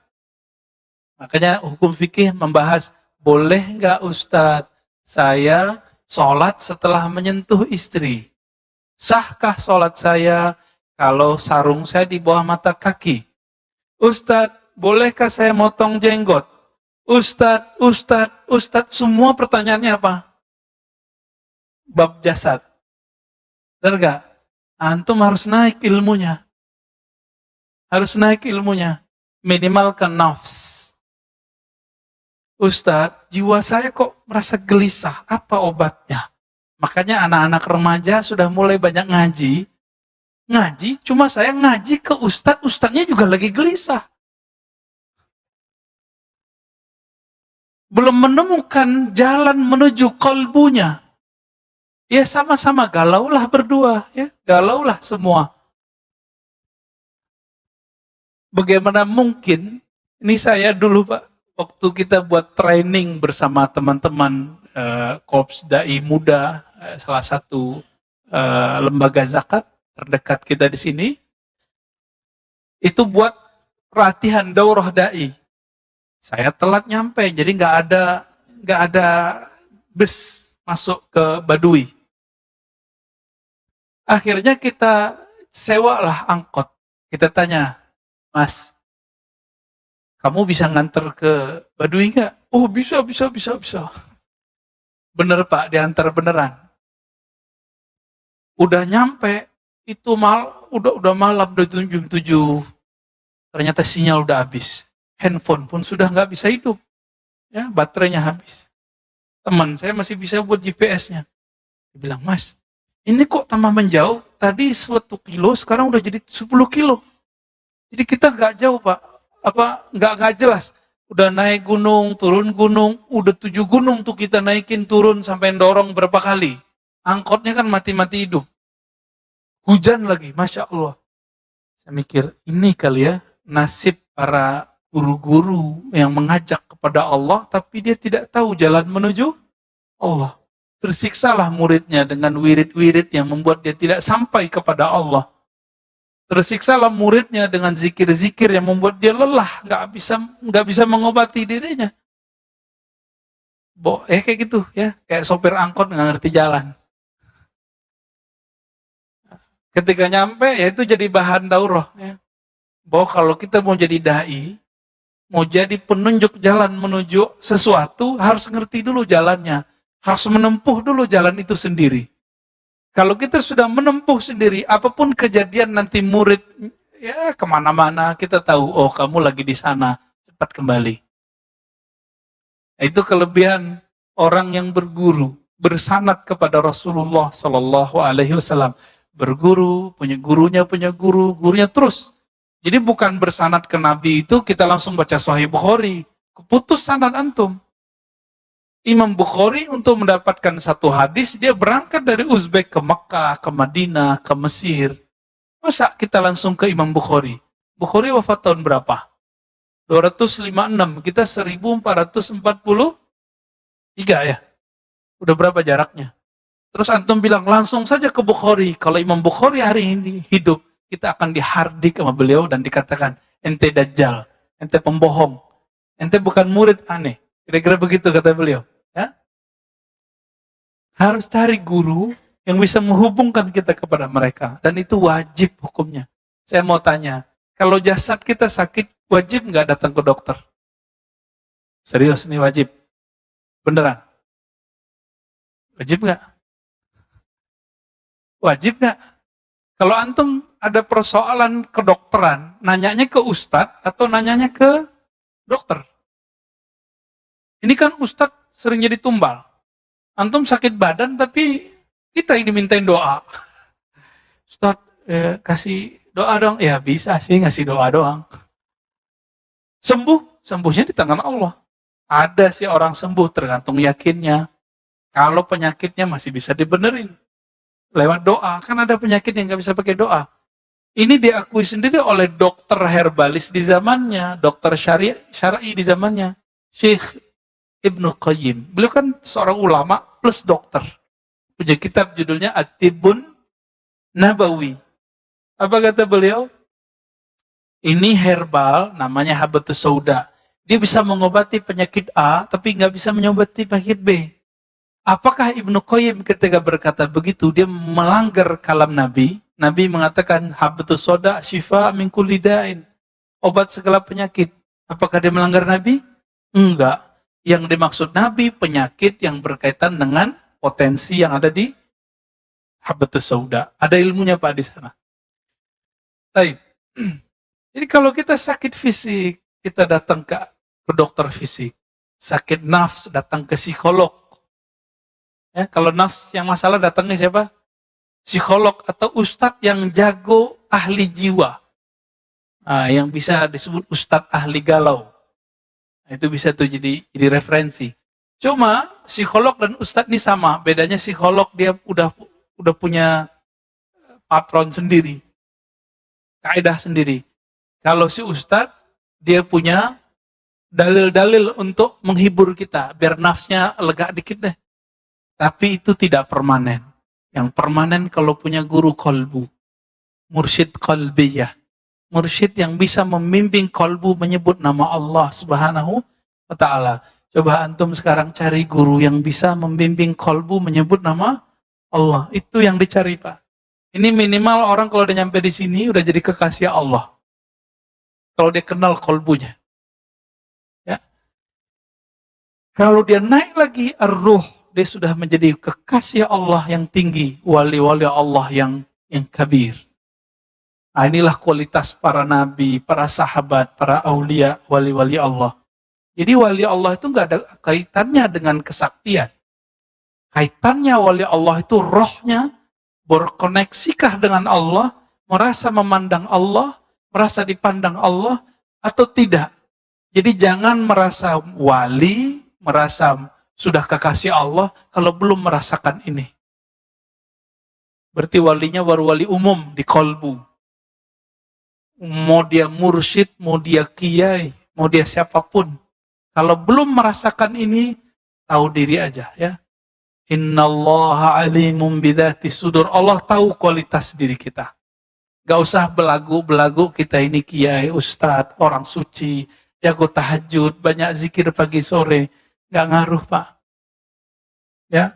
Makanya hukum fikih membahas, boleh nggak Ustadz saya sholat setelah menyentuh istri? Sahkah sholat saya kalau sarung saya di bawah mata kaki? Ustadz, bolehkah saya motong jenggot? Ustadz, semua pertanyaannya apa? Bab jasad. Benar gak? Antum harus naik ilmunya. Harus naik ilmunya. Minimal ke nafs. Ustadz, jiwa saya kok merasa gelisah. Apa obatnya? Makanya anak-anak remaja sudah mulai banyak ngaji. Ngaji, cuma saya ngaji ke ustadznya juga lagi gelisah. Belum menemukan jalan menuju kolbunya. Ya sama-sama galaulah berdua, ya galaulah semua. Bagaimana mungkin, ini saya dulu Pak, waktu kita buat training bersama teman-teman Korps Dai Muda, salah satu lembaga zakat terdekat kita di sini, itu buat latihan daurah dai. Saya telat nyampe, jadi nggak ada bus masuk ke Baduy. Akhirnya kita sewalah angkot. Kita tanya, Mas, kamu bisa nganter ke Baduy nggak? Oh bisa. Bener Pak, diantar beneran. Udah nyampe, itu udah malam, udah jam 7. Ternyata sinyal udah habis. Handphone pun sudah nggak bisa hidup. Ya, baterainya habis. Teman saya masih bisa buat GPS-nya. Dia bilang, Mas, ini kok tambah menjauh? Tadi 1 kilo, sekarang udah jadi 10 kilo. Jadi kita nggak jauh Pak. Nggak jelas. Udah naik gunung, turun gunung, udah 7 gunung tuh kita naikin turun sampai dorong berapa kali. Angkotnya kan mati-mati hidup. Hujan lagi, Masya Allah. Saya mikir, ini kali ya nasib para guru-guru yang mengajak kepada Allah, tapi dia tidak tahu jalan menuju Allah. Tersiksalah muridnya dengan wirid-wirid yang membuat dia tidak sampai kepada Allah. Tersiksalah muridnya dengan zikir-zikir yang membuat dia lelah, nggak bisa mengobati dirinya. Kayak gitu ya, kayak sopir angkot nggak ngerti jalan. Ketika nyampe, ya itu jadi bahan daurah. Ya. Bahwa kalau kita mau jadi dai, mau jadi penunjuk jalan menuju sesuatu, harus ngerti dulu jalannya. Harus menempuh dulu jalan itu sendiri. Kalau kita sudah menempuh sendiri, apapun kejadian nanti murid, ya kemana-mana, kita tahu, oh kamu lagi di sana, cepat kembali. Itu kelebihan orang yang berguru, bersanad kepada Rasulullah Sallallahu Alaihi Wasallam. Berguru, punya guru, gurunya terus. Jadi bukan bersanad ke Nabi itu kita langsung baca Sahih Bukhari, keputus sanad antum. Imam Bukhari untuk mendapatkan satu hadis, dia berangkat dari Uzbek ke Mekah, ke Madinah, ke Mesir. Masa kita langsung ke Imam Bukhari? Bukhari wafat tahun berapa? 256, kita 1443 ya. Udah berapa jaraknya? Terus antum bilang langsung saja ke Bukhari. Kalau Imam Bukhari hari ini hidup, kita akan dihardik sama beliau dan dikatakan, ente dajjal, ente pembohong, ente bukan murid aneh. Kira-kira begitu kata beliau. Ya? Harus cari guru yang bisa menghubungkan kita kepada mereka. Dan itu wajib hukumnya. Saya mau tanya, kalau jasad kita sakit, wajib nggak datang ke dokter? Serius, ini wajib. Beneran? Wajib nggak? Wajib nggak? Kalau antum ada persoalan kedokteran, nanyanya ke ustadz atau nanyanya ke dokter? Ini kan ustadz sering jadi tumbal. Antum sakit badan tapi kita yang dimintain doa. Ustadz, kasih doa dong. Ya bisa sih ngasih doa doang. Sembuhnya di tangan Allah. Ada sih orang sembuh tergantung yakinnya. Kalau penyakitnya masih bisa dibenerin. Lewat doa, kan ada penyakit yang nggak bisa pakai doa. Ini diakui sendiri oleh dokter herbalis di zamannya, dokter syar'i di zamannya, Syekh Ibnu Qayyim. Beliau kan seorang ulama plus dokter. Punya kitab judulnya At-Tibbun Nabawi. Apa kata beliau? Ini herbal, namanya Habatus Sauda. Dia bisa mengobati penyakit A, tapi nggak bisa mengobati penyakit B. Apakah Ibnu Qayyim ketika berkata begitu, dia melanggar kalam Nabi? Nabi mengatakan, Habatus Sauda syifa min kulli da'in. Obat segala penyakit. Apakah dia melanggar Nabi? Enggak. Yang dimaksud Nabi, penyakit yang berkaitan dengan potensi yang ada di Habatus Sauda. Ada ilmunya Pak di sana. Baik. Jadi kalau kita sakit fisik, kita datang ke dokter fisik. Sakit nafs, datang ke psikolog. Ya, kalau nafs yang masalah datangnya siapa? Psikolog atau ustadz yang jago ahli jiwa. Yang bisa disebut ustadz ahli galau. Itu bisa tuh jadi referensi. Cuma psikolog dan ustadz ini sama. Bedanya psikolog dia udah punya patron sendiri. Kaidah sendiri. Kalau si ustadz dia punya dalil-dalil untuk menghibur kita. Biar nafsnya lega dikit deh. Tapi itu tidak permanen. Yang permanen kalau punya guru kolbu. Mursyid qalbiyah. Mursyid yang bisa membimbing kolbu menyebut nama Allah Subhanahu wa ta'ala. Coba antum sekarang cari guru yang bisa membimbing kolbu menyebut nama Allah. Itu yang dicari, Pak. Ini minimal orang kalau udah nyampe di sini udah jadi kekasih Allah. Kalau dia kenal kolbunya. Ya. Kalau dia naik lagi ar-ruh, dia sudah menjadi kekasih Allah yang tinggi, wali-wali Allah yang kabir. Inilah kualitas para nabi, para sahabat, para aulia, wali-wali Allah. Jadi wali Allah itu nggak ada kaitannya dengan kesaktian. Kaitannya wali Allah itu rohnya, berkoneksikah dengan Allah, merasa memandang Allah, merasa dipandang Allah, atau tidak. Jadi jangan merasa wali, merasa sudah kekasih Allah, kalau belum merasakan ini. Berarti walinya baru wali umum di kolbu. Mau dia mursyid, mau dia kiai, Mau dia siapapun. Kalau belum merasakan ini, tahu diri aja ya. Innallaha alimun bidzati sudur. Allah tahu kualitas diri kita. Gak usah belagu-belagu kita ini kiai, ustadz, orang suci, jago tahajud, banyak zikir pagi sore. Gak ngaruh, Pak. Ya.